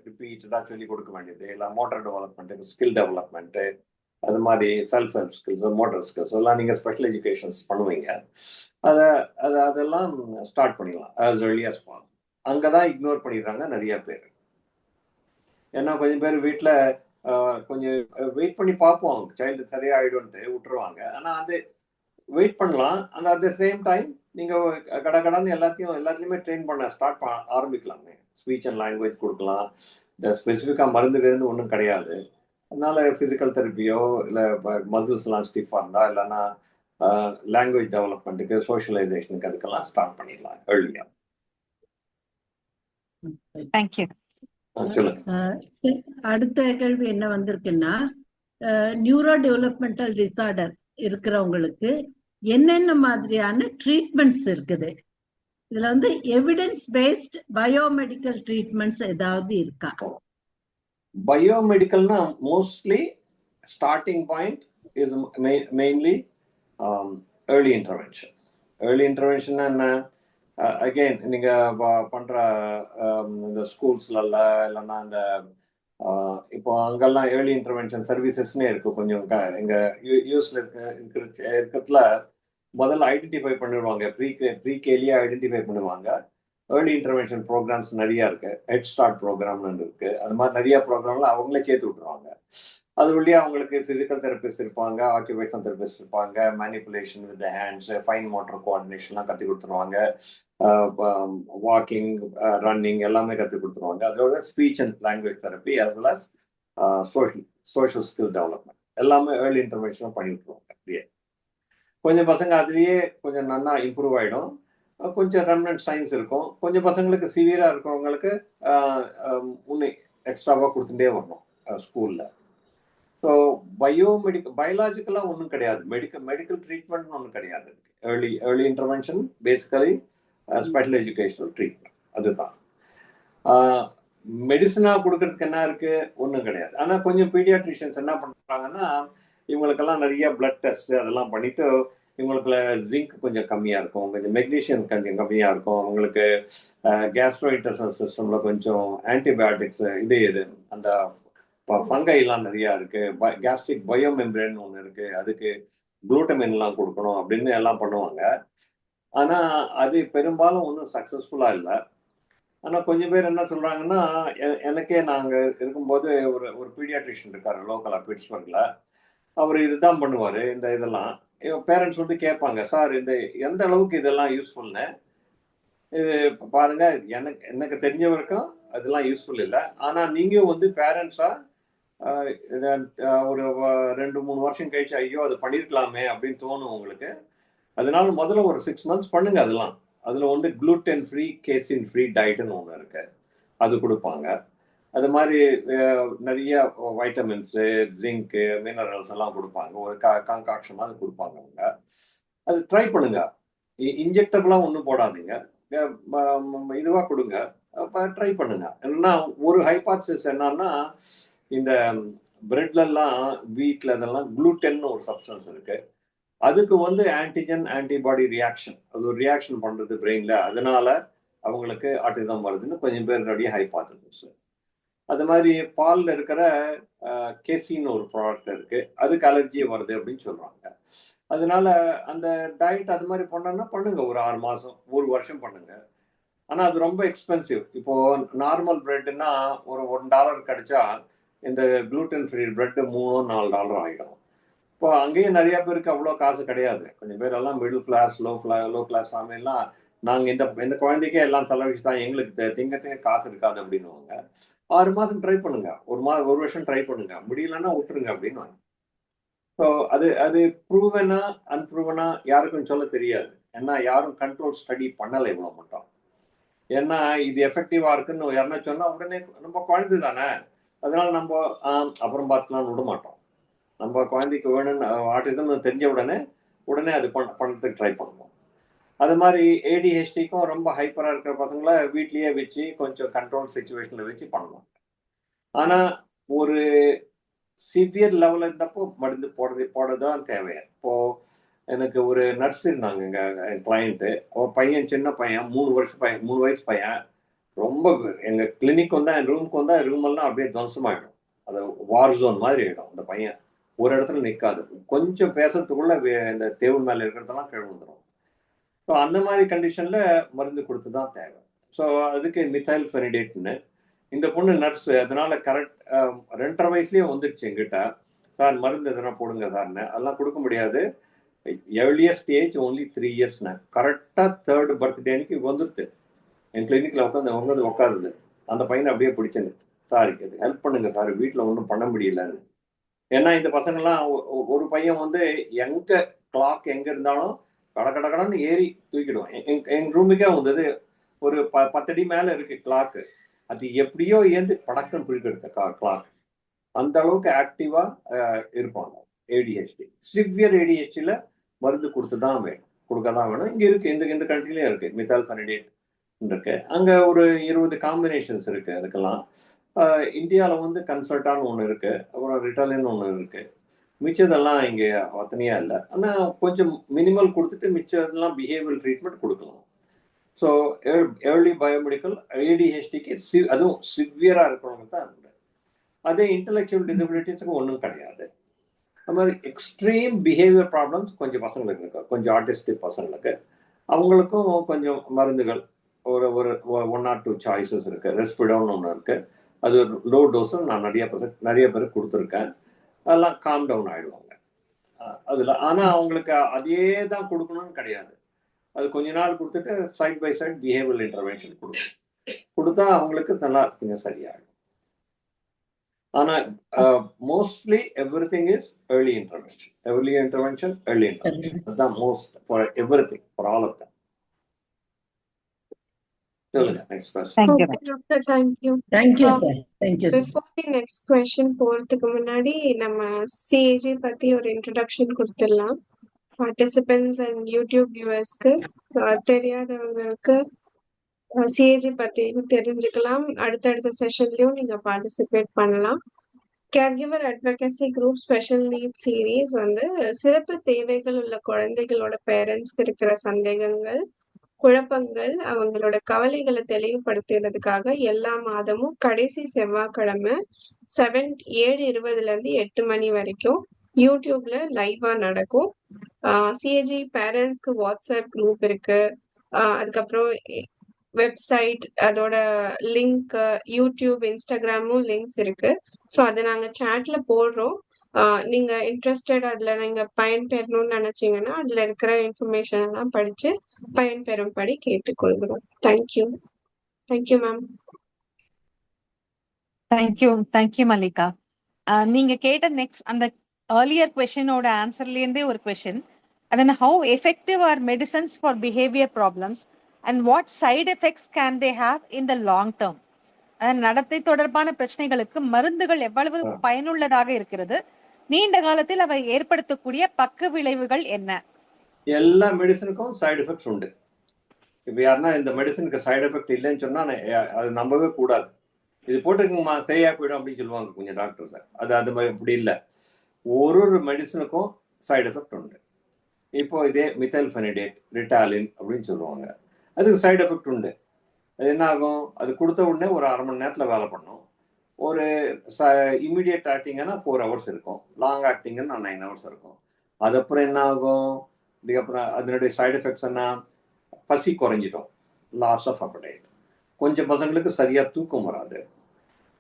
ரிப்பீட்டடாக சொல்லிக் கொடுக்க வேண்டியது, இல்லை மோட்டர் டெவலப்மெண்ட்டு, ஸ்கில் டெவலப்மெண்ட்டு, அது மாதிரி self help skills, motor skills எல்லாம் நீங்கள் ஸ்பெஷல் எஜுகேஷன்ஸ் பண்ணுவீங்க. அதெல்லாம் ஸ்டார்ட் பண்ணிடலாம் ஆஸ் ஏர்லி ஆஸ் பாசிபிள். அங்கே தான் இக்னோர் பண்ணிடுறாங்க நிறைய பேர். ஏன்னா கொஞ்சம் பேர் வீட்டில் கொஞ்சம் வெயிட் பண்ணி பார்ப்போம், சைல்டு சரியாயிடும்ட்டு விட்டுருவாங்க. ஆனால் அது வெயிட் பண்ணலாம். ஆனால் அட் த சேம் டைம் நீங்கள் கடன்னு எல்லாத்துலேயுமே ட்ரெயின் பண்ண ஆரம்பிக்கலாமே. ஸ்பீச் அண்ட் லாங்குவேஜ் கொடுக்கலாம். இந்த ஸ்பெசிஃபிக்காக மருந்துகிறது ஒன்றும் கிடையாது. அதனால ஃபிசிக்கல் தெரப்பியோ, இல்லை மசில்ஸ்லாம் ஸ்டிஃபாக இருந்தால், இல்லைன்னா லாங்குவேஜ் டெவலப்மெண்ட்டுக்கு, சோஷியலைசேஷனுக்கு அதுக்கெல்லாம் ஸ்டார்ட் பண்ணிடலாம் ஏர்லியாக. தேங்க்யூ. அடுத்த கேள்வி என்ன வந்திருக்குன்னா, நியூரோ டெவலப்மெண்டல் டிசார்டர் இருக்கிறவங்களுக்கு என்னென்ன மாதிரியான ட்ரீட்மெண்ட்ஸ் இருக்குது? இதுல வந்து எவிடன்ஸ் பேஸ்ட் பயோமெடிக்கல் ட்ரீட்மெண்ட்ஸ் ஏதாவது இருக்கா? பயோமெடிக்கல்னா mostly starting point is mainly early intervention. Early intervention என்ன? அகெயின் நீங்கள் பண்ணுற இந்த ஸ்கூல்ஸ்ல இல்லைன்னா இந்த இப்போ அங்கெல்லாம் ஏர்லி இன்டர்வென்ஷன் சர்வீசஸ்னே இருக்குது. கொஞ்சம் எங்கள் யூஎஸ்ல இருக்கிறதுல முதல்ல ஐடென்டிஃபை பண்ணிடுவாங்க, ப்ரீகேலியே ஐடென்டிஃபை பண்ணுவாங்க. ஏர்லி இன்டர்வென்ஷன் ப்ரோக்ராம்ஸ் நிறையா இருக்குது. ஹெட் ஸ்டார்ட் ப்ரோக்ராம்னு இருக்குது. அது மாதிரி நிறையா ப்ரோக்ராமில் அவங்களே சேர்த்து விட்டுருவாங்க. அது வழியாக அவங்களுக்கு ஃபிசிக்கல் தெரபிஸ்ட் இருப்பாங்க, ஆக்குபேஷனல் தெரபிஸ்ட் இருப்பாங்க, manipulation with the hands, fine motor கோஆர்டினேஷன்லாம் கற்றுக் கொடுத்துருவாங்க. வாக்கிங், ரன்னிங் எல்லாமே கற்றுக் கொடுத்துருவாங்க. அதோட speech and language therapy as well as social skill development எல்லாமே ஏர்லி இன்டர்வென்ஷனாக பண்ணி விட்டுருவாங்க. அப்படியே கொஞ்சம் பசங்க அதுலேயே கொஞ்சம் நல்லா இம்ப்ரூவ் ஆகிடும். கொஞ்சம் ரெமனன்ட் சைன்ஸ் இருக்கும். கொஞ்சம் பசங்களுக்கு சிவியராக இருக்கிறவங்களுக்கு இன்னும் எக்ஸ்ட்ராவாக கொடுத்துட்டே வரணும் ஸ்கூலில். ஸோ பயாலஜிக்கலாக ஒன்றும் கிடையாது, மெடிக்கல் ட்ரீட்மெண்ட்னு ஒன்றும் கிடையாது. Early intervention, basically special educational treatment, அதுதான். மெடிசனாக கொடுக்கறதுக்கு என்ன இருக்குது, ஒன்றும் கிடையாது. ஆனால் கொஞ்சம் பீடியாட்ரிஷியன்ஸ் என்ன பண்ணுறாங்கன்னா, இவங்களுக்கெல்லாம் நிறைய பிளட் டெஸ்ட் அதெல்லாம் பண்ணிவிட்டு இவங்களுக்கு ஜிங்க் கொஞ்சம் கம்மியாக இருக்கும், கொஞ்சம் மெக்னீஷியம் கொஞ்சம் கம்மியாக இருக்கும், அவங்களுக்கு கேஸ்ட்ரோஇன்டெஸ்டைனல் சிஸ்டமில் கொஞ்சம் ஆன்டிபயோட்டிக்ஸ் இது அந்த ஃபங்கைலாம் நிறையா இருக்குது, கேஸ்ட்ரிக் பயோமெம்ப்ரேன் ஒன்று இருக்குது, அதுக்கு குளூட்டமின்லாம் கொடுக்கணும் அப்படின்னு எல்லாம் பண்ணுவாங்க. ஆனால் அது பெரும்பாலும் ஒன்றும் சக்ஸஸ்ஃபுல்லாக இல்லை. ஆனால் கொஞ்சம் பேர் என்ன சொல்கிறாங்கன்னா, எனக்கே நாங்கள் இருக்கும்போது ஒரு பீடியாட்ரிஷியன் இருக்கார் லோக்கலாக பிட்ஸ்பர்கில், அவர் இதுதான் பண்ணுவார். இதெல்லாம் பேரண்ட்ஸ் வந்து கேட்பாங்க, சார் இந்த எந்த அளவுக்கு இதெல்லாம் யூஸ்ஃபுல்னு. இது பாருங்க, எனக்கு தெரிஞ்ச வரைக்கும் அதெல்லாம் யூஸ்ஃபுல் இல்லை. ஆனால் நீங்கள் வந்து பேரண்ட்ஸாக ஒரு 2-3 வருஷம் கழிச்சு ஐயோ அது பண்ணியிருக்கலாமே அப்படின்னு தோணும் உங்களுக்கு. அதனால முதல்ல ஒரு 6 months பண்ணுங்க. அதெல்லாம் அதில் வந்து குளூட்டன் ஃப்ரீ, கேசின் ஃப்ரீ டயட்டுன்னு ஒன்று இருக்கு, அது கொடுப்பாங்க. அது மாதிரி நிறைய வைட்டமின்ஸு, ஜிங்க்கு, மினரல்ஸ் எல்லாம் கொடுப்பாங்க. ஒரு காங்காக்ஷன் மாதிரி கொடுப்பாங்க அவங்க. அது ட்ரை பண்ணுங்க. இன்ஜெக்டபிளாக ஒன்றும் போடாதீங்க, இதுவாக கொடுங்க, ட்ரை பண்ணுங்க. என்னன்னா ஒரு ஹைபாத்தசிஸ் என்னன்னா, இந்த பிரெட்லெல்லாம் வீட்டில் இதெல்லாம் குளூட்டன்னு ஒரு சப்ஸ்டன்ஸ் இருக்கு, அதுக்கு வந்து ஆன்டிஜன் ஆன்டிபாடி ரியாக்ஷன், அது ஒரு ரியாக்ஷன் பண்ணுறது பிரெயினில், அதனால அவங்களுக்கு ஆட்டிசம் வருதுன்னு கொஞ்சம் பேருடைய ஹைபாத்தசிஸ். அது மாதிரி பாலில் இருக்கிற கேசின்னு ஒரு ப்ராடக்ட் இருக்குது, அதுக்கு அலர்ஜி வருது அப்படின்னு சொல்கிறாங்க. அதனால அந்த டயட் அது மாதிரி பண்ணோன்னா பண்ணுங்க, ஒரு 6 மாதம் 1 வருஷம் பண்ணுங்க. ஆனால் அது ரொம்ப எக்ஸ்பென்சிவ். இப்போது நார்மல் ப்ரெட்டுன்னா ஒரு $1 கிடைச்சா இந்த குளூட்டன் ஃப்ரீ ப்ரெட்டு $3-4 ஆகிடும். இப்போ அங்கேயும் நிறைய பேருக்கு அவ்வளோ காசு கிடையாது. கொஞ்சம் பேரெல்லாம் மிடில் கிளாஸ், லோ கிளாஸ் ஃபேமிலிலாம் நாங்கள் இந்த குழந்தைக்கே எல்லாம் செலவழிச்சு தான் எங்களுக்கு திங்க காசு இருக்காது அப்படின்னுவாங்க. 6 மாதம் ட்ரை பண்ணுங்க, 1 வருஷம் ட்ரை பண்ணுங்க, முடியலன்னா விட்டுருங்க அப்படின்னு. ஸோ அது ப்ரூவனா அன்ப்ரூவனா யாருக்கும் சொல்ல தெரியாது, ஏன்னா யாரும் கண்ட்ரோல் ஸ்டடி பண்ணலை இவ்வளோ மட்டும். ஏன்னா இது எஃபெக்டிவாக இருக்குன்னு யாருன்னா சொன்னால் உடனே நம்ம குழந்தை தானே, அதனால நம்ம அப்புறம் பார்த்துக்கலாம்னு விட மாட்டோம். நம்ம குழந்தைக்கு வேணும்னு ஆட்டிசம்னு தெரிஞ்ச உடனே அது பண்ணுறதுக்கு ட்ரை பண்ணுவோம். அது மாதிரி ஏடிஹெச்டிக்கும் ரொம்ப ஹைப்பராக இருக்கிற பசங்களை வீட்லேயே வச்சு கொஞ்சம் கண்ட்ரோல் சுச்சுவேஷனில் வச்சு பண்ணலாம். ஆனால் ஒரு சிவியர் லெவலில் இருந்தப்போ மருந்து போடதான் தேவை. இப்போது எனக்கு ஒரு நர்ஸ் இருந்தாங்க என் கிளைண்ட்டு, அவன் பையன், சின்ன பையன், 3 வயசு பையன், ரொம்ப எங்கள் கிளினிக் வந்தால் என் ரூமுக்கு வந்தால் ரூமெல்லாம் அப்படியே துவம்சமாயிடும், அது வார் ஜோன் மாதிரி ஆகிடும். அந்த பையன் ஒரு இடத்துல நிற்காது, கொஞ்சம் பேசுறதுக்குள்ள இந்த டேபிள் மேலே இருக்கிறதெல்லாம் கீழே வந்துடும். ஸோ அந்த மாதிரி கண்டிஷனில் மருந்து கொடுத்து தான் தேவை. ஸோ அதுக்கு மித்தைல் ஃபெனிடேட்னு இந்த பொண்ணு நர்ஸு, அதனால கரெக்ட் 2.5 வயசுலேயே வந்துடுச்சு எங்கிட்ட, சார் மருந்து எதனா போடுங்க சார்னு. அதெல்லாம் கொடுக்க முடியாது, ஏர்லியஸ்ட் ஏஜ் only 3 yearsண்ணே. கரெக்டாக 3rd birthday அன்னைக்கு வந்துடுது, என் கிளினிக்கில் உட்காருது. அந்த பையனை அப்படியே பிடிச்சது, சார் இது ஹெல்ப் பண்ணுங்க சார், வீட்டில் ஒன்றும் பண்ண முடியலன்னு. ஏன்னா இந்த பசங்கள்லாம் ஒரு பையன் வந்து எங்கே கிளாக் எங்கே இருந்தாலும் கடன்னு ஏறி தூக்கிடுவான். எங்கள் ரூமுக்கே வந்தது, ஒரு 10 அடி மேலே இருக்குது கிளாக்கு, அது எப்படியோ ஏந்து படக்கம் பிடிக்கிறது கிளாக், அந்த அளவுக்கு ஆக்டிவாக இருப்பாங்க. ஏடிஹெச்டி, சிவியர் ஏடிஹெச்டியில் மருந்து கொடுக்க தான் வேணும். இங்கே இருக்குது, இந்த கண்ட்ரிலையும் இருக்குது, மித்தைல் ஃபெனிடேட் இருக்கு. அங்கே ஒரு 20 காம்பினேஷன்ஸ் இருக்குது அதுக்கெல்லாம். இந்தியாவில் வந்து கன்சல்ட்டான்னு ஒன்று இருக்குது, அப்புறம் ரிட்டாலின்னு ஒன்று இருக்குது. மிச்சதெல்லாம் இங்கே அத்தனையாக இல்லை. ஆனால் கொஞ்சம் மினிமல் கொடுத்துட்டு மிச்சதெல்லாம் பிஹேவியரல் ட்ரீட்மெண்ட் கொடுக்கலாம். ஸோ ஏர்லி பயோமெடிக்கல் ஏடிஹெச்டிக்கு அதுவும் சிவியராக இருக்கிறவங்க தான் இருக்குது. அதே இன்டலெக்சுவல் டிசபிலிட்டிஸுக்கு ஒன்றும் கிடையாது. அது மாதிரி எக்ஸ்ட்ரீம் பிஹேவியர் ப்ராப்ளம்ஸ் கொஞ்சம் பசங்களுக்கு இருக்கு, கொஞ்சம் ஆர்டிஸ்டிக் பசங்களுக்கு, அவங்களுக்கும் கொஞ்சம் மருந்துகள் ஒரு 1 or 2 சாய்ஸஸ் இருக்குது. ரெஸ்பிடோன்னு ஒன்று இருக்குது, அது லோ டோஸும் நான் நிறைய பேருக்கு கொடுத்துருக்கேன், அதெல்லாம் காம் டவுன் ஆகிடுவாங்க அதில். ஆனால் அவங்களுக்கு அதே தான் கொடுக்கணும்னு கிடையாது, அது கொஞ்ச நாள் கொடுத்துட்டு side by side behavioural intervention கொடுத்தா அவங்களுக்கு நல்லா கொஞ்சம் சரியாகும். ஆனால் mostly everything is early intervention, அதுதான் most for everything, for all of them. சொல்லுங்க next question. Thank you. Okay, doctor, thank you. Thank you Uh, sir. Thank you sir. Before the next question போறதுக்கு முன்னாடி நம்ம சிஏஜி பத்தி ஒரு இன்ட்ரடக்ஷன் கொடுத்துடலாம். பார்ட்டிசிபென்ட்ஸ் அண்ட் யூடியூப் வியூவர்ஸ்க்கு தெரியாதவங்களுக்கு CAG பத்தி தெரிஞ்சுக்கலாம். அடுத்தடுத்த செஷன்லயும் நீங்க பார்ட்டிசிபேட் பண்ணலாம். Caregiver advocacy group special need series வந்து சிறப்பு தேவைகள் உள்ள குழந்தைகளோட பேரண்ட்ஸ்க்கு இருக்கிற சந்தேகங்கள், குழப்பங்கள், அவங்களோட கவலைகளை தெளிவுபடுத்துறதுக்காக எல்லா மாதமும் கடைசி செவ்வாய்க்கிழமை 7:20 to 8 மணி வரைக்கும் யூடியூப்ல லைவா நடக்கும். சிஏஜி பேரண்ட்ஸ்க்கு வாட்ஸ்அப் குரூப் இருக்கு. அதுக்கப்புறம் வெப்சைட், அதோட லிங்க், யூடியூப், இன்ஸ்டாகிராமும் லிங்க்ஸ் இருக்கு. ஸோ அதை நாங்கள் சேட்ல போடுறோம். நீங்க இன்ட்ரெஸ்டட் அதுல நீங்க பயன்பெறணும்னு நினைச்சீங்கன்னா அதுல இருக்கிற இன்ஃபர்மேஷன் எல்லாம் படிச்சு பயன்பெறும்படி கேட்டுக்கொள்கிறோம். Thank you. Thank you ma'am. Thank you Mallika. நீங்க கேட்ட நெக்ஸ்ட் அந்த ஏர்லியர் கொஸ்டினோட ஆன்சர்ல இருந்தே ஒரு கொஸ்டின், அதன how effective are medicines for behaviour problems and what side effects can they have in the long term. நடத்தை தொடர்பான பிரச்சனைகளுக்கு மருந்துகள் எவ்வளவு பயனுள்ளதாக இருக்கிறது, நீண்ட காலத்தில் அவை ஏற்படுத்தக்கூடிய பக்க விளைவுகள் என்ன? எல்லா மெடிசனுக்கும் சைடு எஃபெக்ட்ஸ் உண்டு. இப்போ யாருன்னா இந்த மெடிசனுக்கு சைடு எஃபெக்ட் இல்லைன்னு சொன்னால் அது நம்பவே கூடாது. இது போட்டுக்குமா சரியாக போயிடும் அப்படின்னு சொல்லுவாங்க கொஞ்சம் டாக்டர்ஸ். அது மாதிரி இப்படி இல்லை. ஒரு மெடிசனுக்கும் சைடு எஃபெக்ட் உண்டு. இப்போ இதே மித்தல்ஃபெனிடேட், ரிட்டாலின் அப்படின்னு சொல்லுவாங்க. அதுக்கு சைடு எஃபெக்ட் உண்டு. அது என்ன ஆகும், அது கொடுத்த உடனே ஒரு 1/2 மணி நேரத்தில் வேலை பண்ணும். ஒரு இம்மிடியட் ஆக்டிங்கன்னா 4 hours இருக்கும். லாங் ஆக்டிங்கன்னா 9 hours இருக்கும். அதுக்கப்புறம் என்ன ஆகும், இதுக்கப்புறம் அதனுடைய சைடு எஃபெக்ட்ஸ் என்ன, பசி குறைஞ்சிடும், லாஸ் ஆஃப் அப்படைட். கொஞ்சம் பசங்களுக்கு சரியாக தூக்கம் வராது.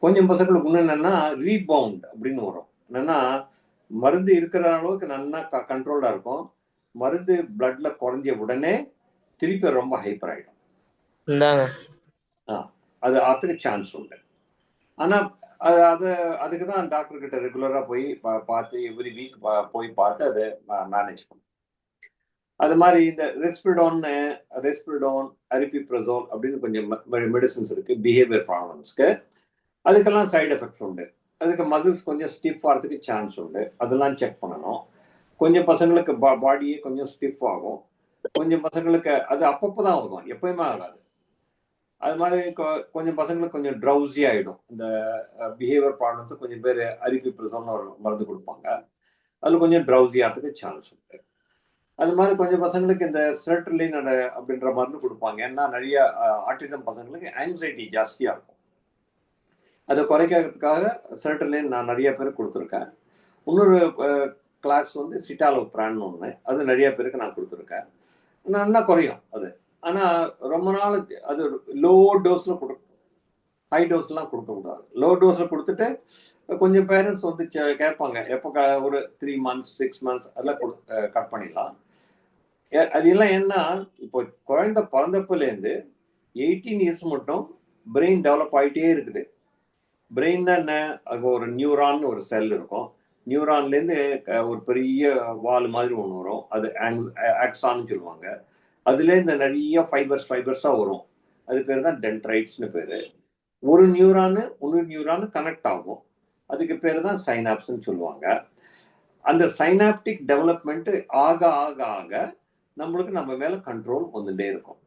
கொஞ்சம் பசங்களுக்கு இன்னும் என்னென்னா ரீபவுண்ட் அப்படின்னு வரும். என்னென்னா மருந்து இருக்கிற அளவுக்கு நல்லா கண்ட்ரோல்டாக இருக்கும். மருந்து பிளட்ல குறைஞ்ச உடனே திருப்பி ரொம்ப ஹைப்பர் ஆகிடும். அது ஆத்துக்கு சான்ஸ் உண்டு. ஆனால் அதுக்கு தான் டாக்டர்கிட்ட ரெகுலராக போய் பார்த்து எவ்ரி வீக் போய் பார்த்து அதை மேனேஜ் பண்ணும். அது மாதிரி இந்த ரெஸ்பிரிடோன், அரிபிப்ரசோல் அப்படின்னு கொஞ்சம் மெடிசன்ஸ் இருக்குது பிஹேவியர் ப்ராப்ளம்ஸ்க்கு. அதுக்கெல்லாம் சைடு எஃபெக்ட்ஸ் உண்டு. அதுக்கு மசில்ஸ் கொஞ்சம் ஸ்டிஃப் ஆகிறதுக்கு சான்ஸ் உண்டு. அதெல்லாம் செக் பண்ணணும். கொஞ்சம் பசங்களுக்கு பாடியே கொஞ்சம் ஸ்டிஃப் ஆகும். கொஞ்சம் பசங்களுக்கு அது அப்பப்போ தான் ஆகும், எப்பயுமே ஆகாது. அது மாதிரி கொஞ்சம் பசங்களுக்கு கொஞ்சம் ட்ரௌசி ஆகிடும். இந்த பிஹேவியர் ப்ராப்ளம்ஸ் கொஞ்சம் பேர் அரிபிப்ரசோல்னு ஒரு மருந்து கொடுப்பாங்க. அதில் கொஞ்சம் ட்ரௌசி ஆகிறதுக்கு சான்ஸ் உண்டு. அது மாதிரி கொஞ்சம் பசங்களுக்கு இந்த செரட்டோனின் அப்படின்ற மருந்து கொடுப்பாங்க. ஏன்னா நிறைய ஆட்டிசம் பசங்களுக்கு ஆங்ஸைட்டி ஜாஸ்தியாக இருக்கும். அதை குறைக்கிறதுக்காக செரட்டோனின் நான் நிறைய பேருக்கு கொடுத்துருக்கேன். இன்னொரு கிளாஸ் வந்து சிட்டாலோப்ரான் ஒன்று, அது நிறைய பேருக்கு நான் கொடுத்துருக்கேன். நல்லா குறையும் அது. ஆனால் ரொம்ப நாள் அது லோ டோஸில் கொடுக்கணும், ஹை டோஸ்லாம் கொடுக்கக்கூடாது. லோ டோஸில் கொடுத்துட்டு கொஞ்சம் பேரண்ட்ஸ் வந்து கேட்பாங்க எப்போ ஒரு 3 months 6 months அதெல்லாம் கட் பண்ணிடலாம். அது எல்லாம் என்ன, இப்போ குழந்தை பிறந்தப்பிலேருந்து 18 years மட்டும் பிரெயின் டெவலப் ஆகிட்டே இருக்குது. பிரெயின் தான் என்ன, அங்கே ஒரு நியூரான் ஒரு செல் இருக்கும். நியூரான்லேருந்து ஒரு பெரிய வால் மாதிரி ஒன்று வரும், அது ஆக்சான்னு சொல்லுவாங்க. அதுலேருந்து நிறைய ஃபைபர்ஸாக வரும். அது பேர் தான் டென்ட்ரைட்ஸ்னு பேர். ஒரு நியூரானு இன்னொரு நியூரானு கனெக்ட் ஆகும், அதுக்கு பேர் தான் சைனாப்ஸ்ன்னு சொல்லுவாங்க. அந்த சைனாப்டிக் டெவலப்மெண்ட்டு ஆக ஆக ஆக நம்மளுக்கு நம்ம மேலே கண்ட்ரோல் வந்துட்டே இருக்கும்.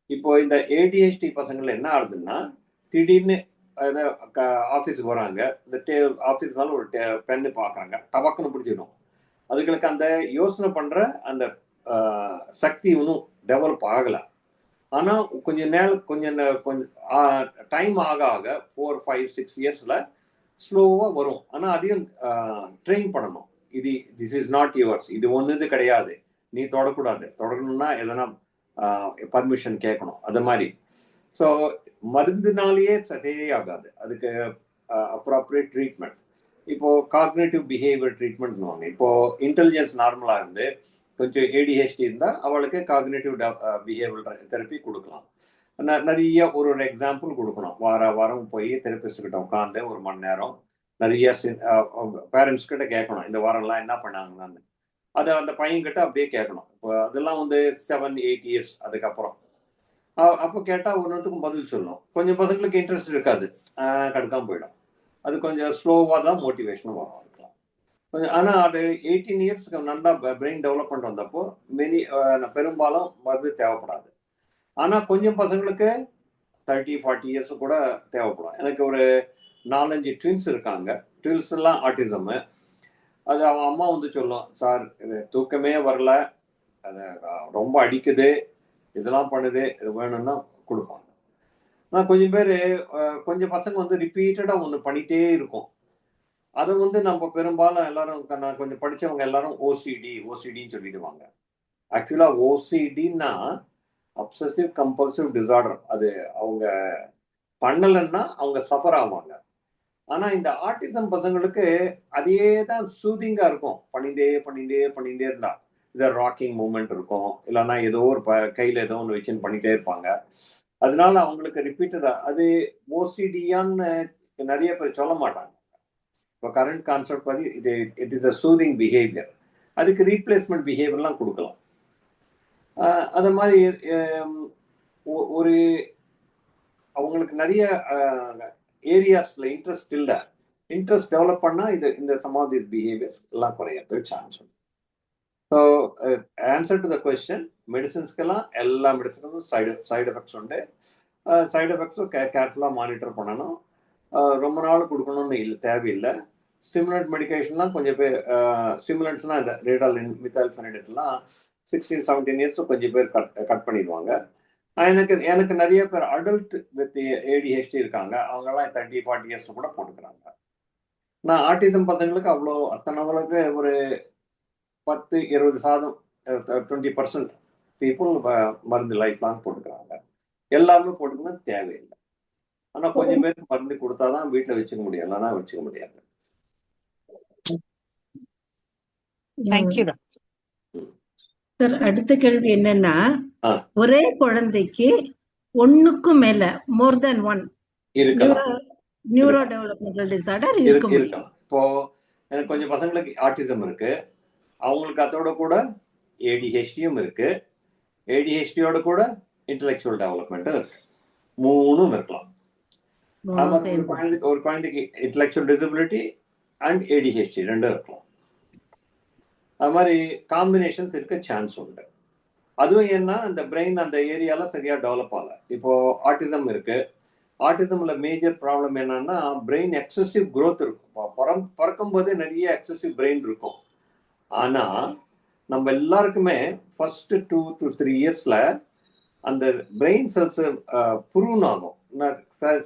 இப்போ இந்த ஏடிஹெச்டி பசங்கள் என்ன ஆகுதுன்னா, திடீர்னு ஆஃபீஸுக்கு வராங்க, இந்த ஆஃபீஸ் மேலே ஒரு பென்னு பார்க்குறாங்க, டபக்குன்னு பிடிச்சிடும். அதுங்களுக்கு அந்த யோசனை பண்ணுற அந்த சக்தி இன்னும் டெவலப் ஆகலை. ஆனால் கொஞ்சம் டைம் ஆக ஆக 4, 5, 6 yearsல ஸ்லோவாக வரும். ஆனால் அதையும் ட்ரெயின் பண்ணணும். திஸ் இஸ் நாட் யுவர்ஸ், இது ஒன்று கிடையாது, நீ தொடக்கூடாது, தொடரணும்னா எதனா பர்மிஷன் கேட்கணும், அது மாதிரி. ஸோ மருந்துனாலேயே சரியாகாது, அதுக்கு அப்ராப்ரியேட் ட்ரீட்மெண்ட். இப்போது காக்னேட்டிவ் பிஹேவியர் ட்ரீட்மெண்ட்னுவாங்க. இப்போது இன்டெலிஜென்ஸ் நார்மலாக இருந்து கொஞ்சம் ஏடிஹெச்டி இருந்தால் அவளுக்கு காக்னேட்டிவ் பிஹேவியர் தெரப்பி கொடுக்கலாம். நிறைய ஒரு எக்ஸாம்பிள் கொடுக்கணும். வாரம் போய் தெரப்பிஸ்ட்கிட்ட உட்காந்து 1 மணி நேரம் நிறைய பேரண்ட்ஸ் கிட்ட கேட்கணும், இந்த வாரம்லாம் என்ன பண்ணாங்கன்னு. அதை அந்த பையன்கிட்ட அப்படியே கேட்கணும். இப்போ அதெல்லாம் வந்து 7, 8 years அதுக்கப்புறம் அப்போ கேட்டால் ஒன்றுத்துக்கும் பதில் சொல்லணும். கொஞ்சம் பசங்களுக்கு இன்ட்ரெஸ்ட் இருக்காது, கடுக்காமல் போயிடும். அது கொஞ்சம் ஸ்லோவாக தான் மோட்டிவேஷனும் வரும் இருக்கலாம். கொஞ்சம் ஆனால் அது 18 இயர்ஸ்க்கு நல்லா பிரெயின் டெவலப்மெண்ட் வந்தப்போ பெரும்பாலும் மருந்து தேவைப்படாது. ஆனால் கொஞ்சம் பசங்களுக்கு 30-40 இயர்ஸ் கூட தேவைப்படும். எனக்கு ஒரு 4-5 ட்வின்ஸ் இருக்காங்க. ட்வின்ஸ் எல்லாம் ஆட்டிசமு. அது அவன் அம்மா வந்து சொல்லும், சார் இது தூக்கமே வரல, அது ரொம்ப அடிக்குது, இதெல்லாம் பண்ணுது, இது வேணும்னா கொடுப்பாங்க. ஆனால் கொஞ்சம் பேர் கொஞ்சம் பசங்க வந்து ரிப்பீட்டடாக ஒன்று பண்ணிகிட்டே இருக்கும். அதை வந்து நம்ம பெரும்பாலும் எல்லாரும் நான் கொஞ்சம் படித்தவங்க எல்லாரும் ஓசிடின்னு சொல்லிடுவாங்க. ஆக்சுவலாக ஓசிடின்னா அப்சசிவ் கம்பல்சிவ் டிசார்டர். அது அவங்க பண்ணலைன்னா அவங்க சஃபர் ஆவாங்க. ஆனால் இந்த ஆட்டிசம் பசங்களுக்கு அதே தான் சூதிங்காக இருக்கும். பண்ணிகிட்டே இருந்தா இதை ராக்கிங் மூமெண்ட் இருக்கும், இல்லைன்னா ஏதோ ஒரு கையில் ஏதோ ஒன்று வச்சுன்னு பண்ணிகிட்டே இருப்பாங்க. அதனால அவங்களுக்கு ரிப்பீட்டடாக அது ஓசிடியான்னு நிறைய பேர் சொல்ல மாட்டாங்க. இப்போ கரண்ட் கான்செப்ட் பற்றி it is a soothing behaviour. அதுக்கு ரீப்ளேஸ்மெண்ட் பிஹேவியர்லாம் கொடுக்கலாம். அது மாதிரி ஒரு அவங்களுக்கு நிறைய ஏரியாஸில் இன்ட்ரெஸ்ட் இல்லை. இன்ட்ரெஸ்ட் டெவலப் பண்ணால் இந்த சம் ஆஃப் தீஸ் பிஹேவியர்ஸ் எல்லாம் குறையறதுக்கு சான்ஸ் உண்டு. So answer to the question, மெடிசின்ஸ்க்கெல்லாம் எல்லா மெடிசனுக்கும் சைடு எஃபெக்ட்ஸ் உண்டு. சைடு எஃபெக்ட்ஸும் கேர்ஃபுல்லாக மானிட்டர் பண்ணணும். ரொம்ப நாள் கொடுக்கணும்னு தேவையில்லை. ஸ்டிமுலண்ட் மெடிக்கேஷன்லாம் கொஞ்சம் பேர் ஸ்டிமுலண்ட்ஸ்லாம் இந்த ரேடாலின் மித்தால்ஃபெனைடேட்லாம் 16-17 இயர்ஸும் கொஞ்சம் பேர் கட் பண்ணிடுவாங்க. எனக்கு நிறைய பேர் அடல்ட் வித் ADHD இருக்காங்க. அவங்கெல்லாம் 30-40 இயர்ஸ் கூட போட்டுக்கிறாங்க. நான் ஆட்டிசம் பசங்களுக்கு அவ்வளோ அத்தனவங்களுக்கு ஒரு 10-20% 20% பீப்புள் மருந்து லைஃப் லாங் போட்டுக்கிறாங்க. எல்லாருமே போட்டுக்கணும் தேவையில்லை. ஆனால் கொஞ்சம் பேருக்கு மருந்து கொடுத்தாதான் வீட்டில் வச்சுக்க முடியும், இல்லைன்னா வச்சுக்க முடியாது. தேங்க்யூ. சார், அடுத்த கேள்வி என்னன்னா, ஒரே குழந்தைக்கு ஒண்ணுக்கும் மேல மோர் தென் ஒன் நியூரோ டெவலப்மெண்டல் டிசார்டர் இருக்கலாம். இப்போ எனக்கு கொஞ்சம் பசங்களுக்கு ஆட்டிசம் இருக்கு, அவங்களுக்கு அதோட கூட ADHDயும் இருக்கு, ADHDயோட கூட இன்டெலெக்சுவல் டெவலப்மெண்ட்டும் இருக்கு. மூணும் இருக்கலாம். ஒரு குழந்தைக்கு இன்டெலெக்சுவல் டிசபிலிட்டி அண்ட் ADHD ரெண்டும் இருக்கலாம். அது மாதிரி காம்பினேஷன்ஸ் இருக்க சான்ஸ் உண்டு. அதுவும் ஏன்னா அந்த பிரெயின் அந்த ஏரியால சரியா டெவலப் ஆகல. இப்போ ஆட்டிசம் இருக்கு. ஆட்டிசம்ல மேஜர் ப்ராப்ளம் என்னன்னா பிரெயின் எக்ஸசிவ் க்ரோத் இருக்கும். பிறக்கும் போதே நிறைய எக்ஸசிவ் பிரெயின் இருக்கும். ஆனா நம்ம எல்லாருக்குமே ஃபர்ஸ்ட் 2 to 3 இயர்ஸ்ல அந்த பிரெயின் செல்ஸ் ப்ரூன் ஆகும்.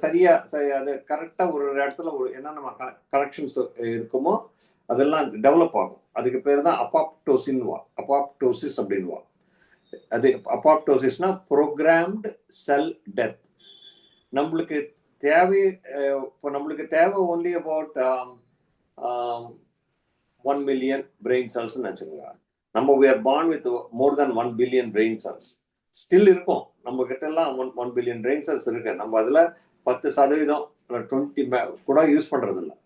சரியா அது கரெக்டாக ஒரு இடத்துல என்னென்ன கரெக்ஷன்ஸ் இருக்குமோ அதெல்லாம் டெவலப் ஆகும். அதுக்கு பேர் தான் அப்பாப்டோசிஸ் அப்படின்வா. அது அப்பாப்டோசிஸ்னா ப்ரோக்ராம்டு செல் டெத். நம்மளுக்கு தேவை ஒன்லி அபவுட் 1 million பிரெயின் செல்ஸ்ன்னு வச்சுக்கோங்க. நம்ம we are born with more than 1 billion brain cells still இருக்கும். நம்ம கிட்ட எல்லாம் 1 billion பிரெயின் செல்ஸ் இருக்கு. நம்ம அதில் 10% 20 கூட யூஸ் பண்றது இல்லை.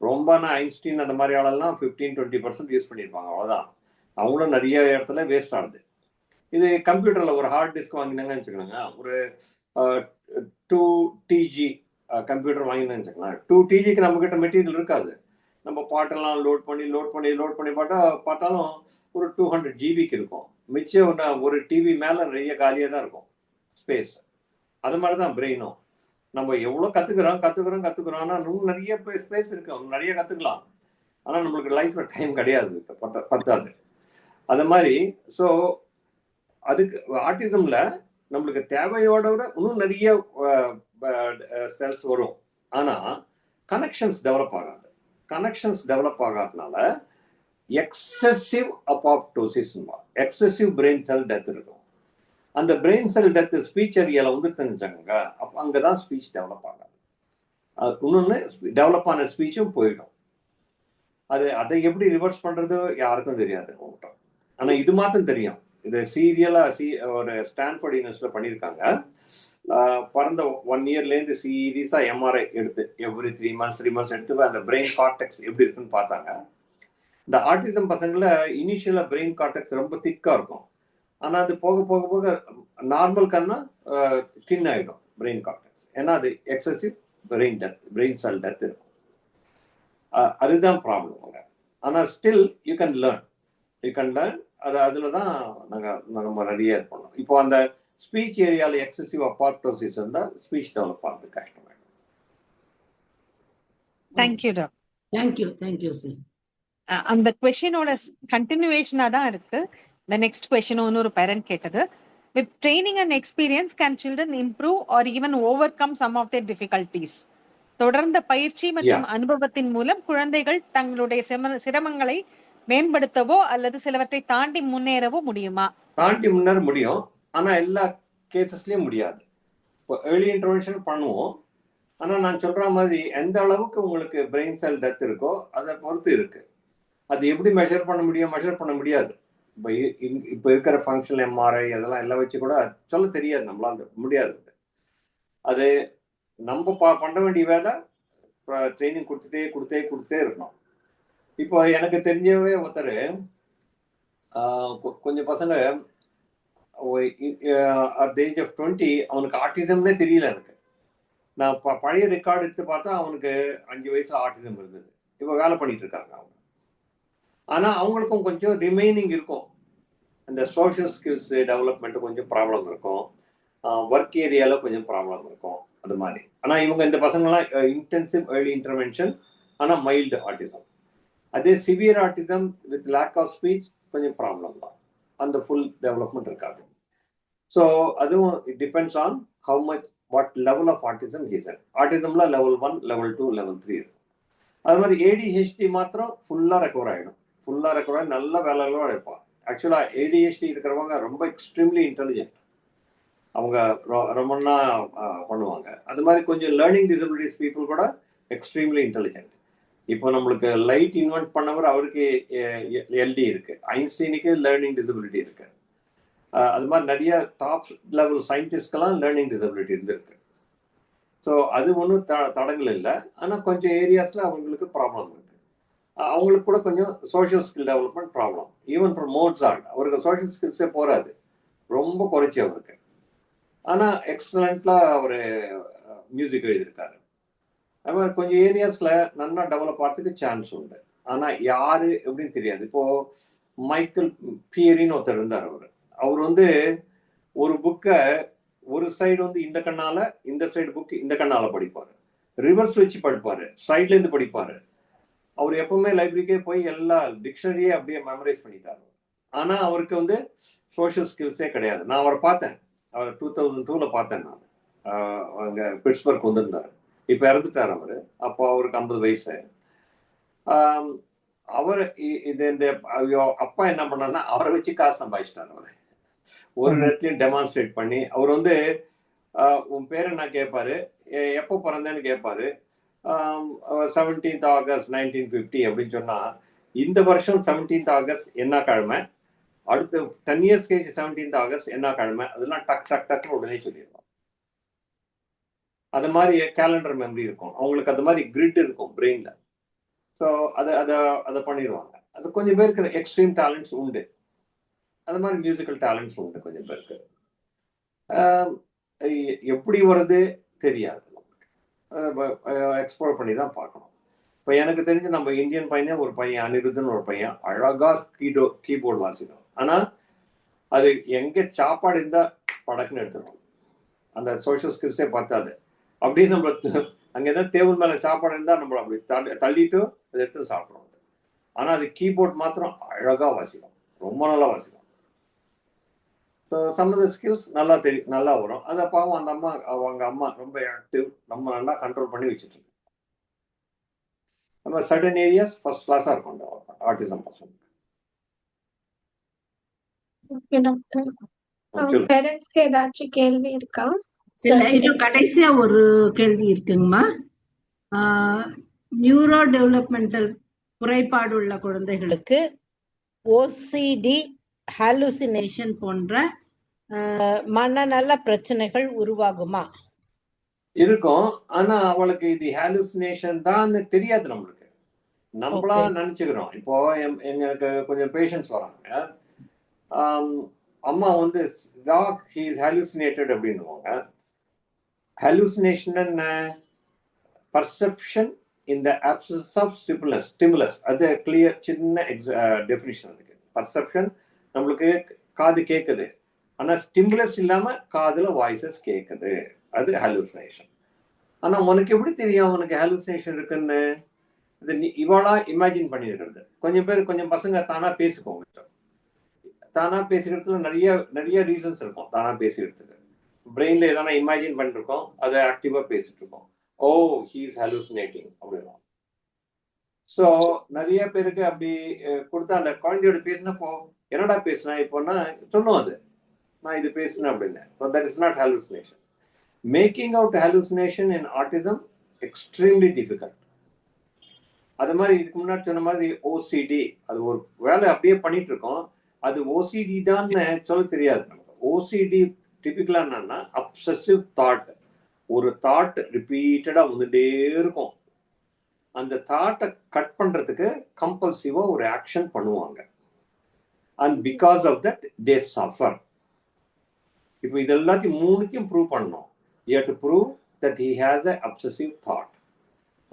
ரொம்பனா ஐன்ஸ்டீன் அந்த மாதிரி ஆளெல்லாம் 15-20% யூஸ் பண்ணியிருப்பாங்க, அவ்வளோதான். அவங்களும் நிறைய இடத்துல வேஸ்ட் ஆகுது. இது கம்ப்யூட்டரில் ஒரு ஹார்ட் டிஸ்க் வாங்கினாங்கன்னு வச்சுக்கோங்க, ஒரு 2 TB கம்ப்யூட்டர் வாங்கினேன்னு வச்சுக்கலாம். 2 TBக்கு நம்மக்கிட்ட மெட்டீரியல் இருக்காது. நம்ம பாட்டெல்லாம் லோட் பண்ணி பார்த்தாலும் ஒரு 200 GBக்கு இருக்கும். மிச்சம் ஒரு டிவி மேலே நிறைய காலியாக தான் இருக்கும் ஸ்பேஸ். அது மாதிரி தான் பிரெயினும். நம்ம எவ்வளோ கற்றுக்குறோம் ஆனால் இன்னும் நிறைய ஸ்பேஸ் இருக்கு, நிறைய கற்றுக்கலாம். ஆனால் நம்மளுக்கு லைஃப்ல டைம் கிடையாது, பத்தாது. அது மாதிரி ஸோ அதுக்கு ஆட்டிசம்ல நம்மளுக்கு தேவையோட விட இன்னும் நிறைய செல்ஸ் வரும். ஆனால் கனெக்ஷன்ஸ் டெவலப் ஆகாது. கனெக்ஷன்ஸ் டெவலப் ஆகாதனால excessive apoptosis, excessive brain cell death இருக்கும். அந்த பிரெயின் செல் டெத் ஸ்பீச் ஏரியாவில் வந்து தெரிஞ்சாங்க, அப்போ அங்கே தான் ஸ்பீச் டெவலப் ஆகாது. இன்னொன்று டெவலப் ஆன ஸ்பீச்சும் போயிடும். அதை எப்படி ரிவர்ஸ் பண்ணுறது யாருக்கும் தெரியாது உங்கள்கிட்ட. ஆனால் இது மாத்திரம் தெரியும். இது சீரியலாக ஒரு ஸ்டான்ஃபோர்ட் யூனிவர்சிட்டியில் பண்ணியிருக்காங்க. பிறந்த 1 இயர்லேருந்து சீரியஸாக MRI எடுத்து எவ்ரி 3 months எடுத்து அந்த பிரெயின் கார்டெக்ஸ் எப்படி இருக்குன்னு பார்த்தாங்க. இந்த ஆட்டிசம் பசங்களில் இனிஷியலாக பிரெயின் கார்டெக்ஸ் ரொம்ப திக்காக இருக்கும். ஆனா அது போக போக போக நார்மல் கண்ணா தின் ஆயிடும் பிரெயின் கார்டெக்ஸ். ஏன்னா அது எக்ஸசிவ் பிரெயின் செல் டெத் இருக்கும். அதுதான் ப்ராப்ளம் அங்கே. ஆனால் ஸ்டில் யூ கேன் லேர்ன். அதில் தான் நம்ம ரெடியாக இது பண்ணோம். இப்போ அந்த ஸ்பீச் ஏரியாவில் எக்ஸசிவ் அப்பார்டோசிஸ் இருந்தால் ஸ்பீச் டெவலப் ஆகிறது கஷ்டமாயிடும். Thank you doctor. Thank you sir. அந்த கொஸ்டினோட கண்டினியூவேஷனா தான் இருக்கு. The next question ஒரு பேரண்ட் கேட்டது. With training and experience, can children improve or even overcome some of their difficulties? தொடர்ந்த பயிற்சி மற்றும் அனுபவத்தின் மூலம் குழந்தைகள் தங்களுடைய சிரமங்களை மேம்படுத்தவோ அல்லது சிலவற்றை தாண்டி முன்னேறவோ முடியுமா? தாண்டி முன்னேற முடியும். ஆனா எல்லா கேசஸ்லயும் முடியாது. இப்போ ஏர்லி இன்டர்வென்ஷன் பண்ணுவோம். ஆனா நான் சொல்ற மாதிரி எந்த அளவுக்கு உங்களுக்கு பிரெயின் செல் டெத் இருக்கோ அதை பொறுத்து இருக்கு. அது எப்படி மெஷர் பண்ண முடியாது. இப்போ இருக்கிற ஃபங்க்ஷனல் எம்ஆர்ஐ அதெல்லாம் எல்லாம் வச்சு கூட சொல்ல தெரியாது, நம்மளால முடியாது. அது நம்ம பண்ண வேண்டிய வேலை ட்ரைனிங் கொடுத்துட்டே இருக்கணும். இப்போ எனக்கு தெரிஞ்சவே ஒருத்தர் கொஞ்சம் பசங்க அட் த ஏஜ் ஆஃப் 20 அவனுக்கு ஆட்டிசம்னே தெரியல. எனக்கு நான் பழைய ரெக்கார்டு எடுத்து பார்த்தா அவனுக்கு 5 வயசு ஆட்டிசம் இருந்தது. இப்போ வேலை பண்ணிட்டு இருக்காங்க அவங்க. ஆனால் அவங்களுக்கும் கொஞ்சம் ரிமைனிங் இருக்கும். அந்த சோஷியல் ஸ்கில்ஸ் டெவலப்மெண்ட்டு கொஞ்சம் ப்ராப்ளம் இருக்கும், ஒர்க் ஏரியாவில் கொஞ்சம் ப்ராப்ளம் இருக்கும், அது மாதிரி. ஆனால் இவங்க இந்த பசங்கள்லாம் இன்டென்சிவ் ஏர்லி இன்டர்வென்ஷன், ஆனால் மைல்டு ஆட்டிசம். அதே severe autism with lack of speech கொஞ்சம் ப்ராப்ளம் தான், அந்த ஃபுல் டெவலப்மெண்ட் இருக்காது. ஸோ அதுவும் it depends on how much what level of autism he's in. ஆட்டிசம்ல லெவல் 1, லெவல் 2, லெவல் 3 இருக்கும். அது மாதிரி ஏடிஹெச்டி மாத்திரம் ஃபுல்லாக ரெக்கவர் ஆகிடும். நல்ல வேலைகளோட இருப்பான். ஆக்சுவலாக ஏடிஹெச்டி இருக்கிறவங்க ரொம்ப எக்ஸ்ட்ரீம்லி இன்டெலிஜென்ட். அவங்க ரொம்ப பண்ணுவாங்க. அது மாதிரி கொஞ்சம் லேர்னிங் டிசபிலிட்டிஸ் பீப்புள் கூட எக்ஸ்ட்ரீம்லி இன்டெலிஜென்ட். இப்போ நம்மளுக்கு லைட் இன்வென்ட் பண்ணவர் அவருக்கு எல்டி இருக்கு, ஐன்ஸ்டீனுக்கு லேர்னிங் டிசபிலிட்டி இருக்கு. அது மாதிரி நிறைய டாப் லெவல் சயின்டிஸ்ட்கெல்லாம் லேர்னிங் டிசபிலிட்டி இருந்திருக்கு. ஸோ அது ஒன்றும் தடங்கள் இல்லை. ஆனால் கொஞ்சம் ஏரியாஸில் அவங்களுக்கு ப்ராப்ளம் இருக்கு. அவங்களுக்கு கூட கொஞ்சம் social skill development problem. Even for Mozart அவருக்கு சோஷியல் ஸ்கில்ஸே போகாது, ரொம்ப குறைச்சி அவருக்கு. ஆனால் எக்ஸலண்ட்டாக அவர் மியூசிக் எழுதியிருக்காரு. அது மாதிரி கொஞ்சம் ஏரியாஸில் நல்லா டெவலப் ஆகிறதுக்கு சான்ஸ் உண்டு. ஆனால் யார் எப்படின்னு தெரியாது. இப்போது மைக்கேல் பியரின்னு ஒருத்தர் இருந்தார். அவர் ஒரு புக்கை ஒரு சைடு இந்த கண்ணால, இந்த சைடு புக்கு இந்த கண்ணால படிப்பார், ரிவர்ஸ் வச்சு படிப்பார், சைட்லேருந்து படிப்பார். அவர் எப்பவுமே லைப்ரரிக்கே போய் எல்லா டிக்ஷனரியே அப்படியே மெமரைஸ் பண்ணிட்டார். ஆனால் அவருக்கு சோஷியல் ஸ்கில்ஸே கிடையாது. நான் அவரை பார்த்தேன், அவர் 2002 பார்த்தேன் நான். அங்கே பிட்ஸ்பர்க் வந்திருந்தார். இப்போ இறந்துட்டார் அவர். அப்போ அவருக்கு 50 வயசு. அவர் இந்த அப்பா என்ன பண்ணார்னா அவரை வச்சு காசு சம்பாதிச்சிட்டார். அவர் ஒரு இடத்துலையும் டெமான்ஸ்ட்ரேட் பண்ணி அவர் உன் பேர் என்ன கேட்பாரு, எப்போ பிறந்தேன்னு கேட்பாரு. 17th August 1950 அப்படின்னு சொன்னா, இந்த வருஷம் 17th August என்ன கிழமை, அடுத்து 10 years கழிச்சு 17th August என்ன கிழமை, அதெல்லாம் டக்குன்னு உடனே சொல்லிடுவோம். அது மாதிரி கேலண்டர் மெமரி இருக்கும் அவங்களுக்கு. அது மாதிரி கிரிட் இருக்கும் பிரெயின்ல. ஸோ அதை பண்ணிடுவாங்க. அது கொஞ்சம் பேருக்கு எக்ஸ்ட்ரீம் டேலண்ட்ஸ் உண்டு. அது மாதிரி மியூசிக்கல் டேலண்ட்ஸ் உண்டு கொஞ்சம் பேருக்கு. எப்படி வருது தெரியாது, எக்ஸ்ப்ளோர் பண்ணி தான் பார்க்கணும். இப்போ எனக்கு தெரிஞ்சு நம்ம இந்தியன் பையன் ஒரு பையன் அனிருத்துன்னு ஒரு பையன் அழகாக கீபோர்டு வாசிக்கணும். ஆனால் அது எங்கே சாப்பாடு இருந்தால் படக்குன்னு எடுத்துக்கணும். அந்த சோஷியல் ஸ்கில்ஸே பார்த்தாது. அப்படியே நம்ம அங்கே எதாவது டேபிள் மேலே சாப்பாடு இருந்தால் நம்மளை அப்படி தள்ளிட்டு அதை எடுத்து சாப்பிடுவோம். ஆனால் அது கீபோர்ட் மாத்திரம் அழகாக வாசிக்கும், ரொம்ப நல்லா வாசிக்கும். So some of the skills நல்லா வரும். அதை பாவம் அந்த அம்மா, அவங்க அம்மா ரொம்ப ஆக்டிவ், ரொம்ப நல்லா கண்ட்ரோல் பண்ணி வச்சுட்டு இருக்கு. நம்ம சர்டன் ஏரியாஸ் ஃபர்ஸ்ட் கிளாஸாக இருக்கும் ஆட்டிசம் பசங்க. பேரண்ட்ஸ்க்கு ஏதாச்சும் கேள்வி இருக்கா? கடைசியா ஒரு கேள்வி இருக்குங்கம்மா. நியூரோ டெவலப்மெண்டல் குறைபாடு உள்ள குழந்தைகளுக்கு ஓசிடி, ஹாலுசினேஷன் போன்ற மனநல பிரச்சனைகள் உருவாகுமா? இருக்கும். ஆனா அவளுக்கு இது ஹாலுசினேஷன் தான் தெரியாது. நம்மளா நினைச்சுக்கிறோம். இப்போ எங்களுக்கு கொஞ்சம் பேஷண்ட்ஸ் வராங்க, அம்மா வந்து டாக் ஹி இஸ் ஹாலுசினேட்டட் அப்படின்னுவாங்க. ஹாலுசினேஷன் என்ன? Perception in the absence of stimulus. அது கிளியர் சின்ன டெஃபினிஷன். அதுக்கு பர்செப்ஷன் நம்மளுக்கு காது கேட்குது, ஆனால் ஸ்டிமுலஸ் இல்லாமல் காதில் வாய்ஸஸ் கேட்குது, அது ஹாலுசினேஷன். ஆனால் உனக்கு எப்படி தெரியும் உனக்கு ஹாலுசினேஷன் இருக்குன்னு? இது இவளா இமேஜின் பண்ணியிருக்கிறது. கொஞ்சம் பசங்க தானாக பேசிக்கோங்க. தானாக பேசிக்கிறதுல நிறைய ரீசன்ஸ் இருக்கும். தானாக பேசிக்கிறதுக்கு பிரெயினில் எதனா இமேஜின் பண்ணிருக்கோம், அதை ஆக்டிவாக பேசிட்டு இருக்கோம். ஓ ஹீ இஸ் ஹாலுசினேட்டிங் அப்படின்னா. ஸோ நிறைய பேருக்கு அப்படி கொடுத்தா அந்த குழந்தையோட பேசினப்போ என்னடா பேசினா இப்போன்னா சொல்லும் அது, நான் இது பேசினேன் அப்படின்னு. So that is not hallucination. Making out hallucination in autism extremely difficult. அது மாதிரி இதுக்கு முன்னாடி சொன்ன மாதிரி ஓசிடி, அது ஒரு வேலை அப்படியே பண்ணிட்டு இருக்கோம். அது ஓசிடி தான் சொல்ல தெரியாது நமக்கு. ஓசிடி டிபிக்கலா என்னன்னா அப்சசிவ் தாட். ஒரு தாட் ரிப்பீட்டடா வந்துட்டே இருக்கும். அந்த தாட்டை கட் பண்றதுக்கு கம்பல்சிவா ஒரு ஆக்ஷன் பண்ணுவாங்க. And because of that they suffer. இப்போ இது எல்லாத்தையும் மூணுக்கும் ப்ரூவ் பண்ணணும். You have to prove that he has a obsessive thought.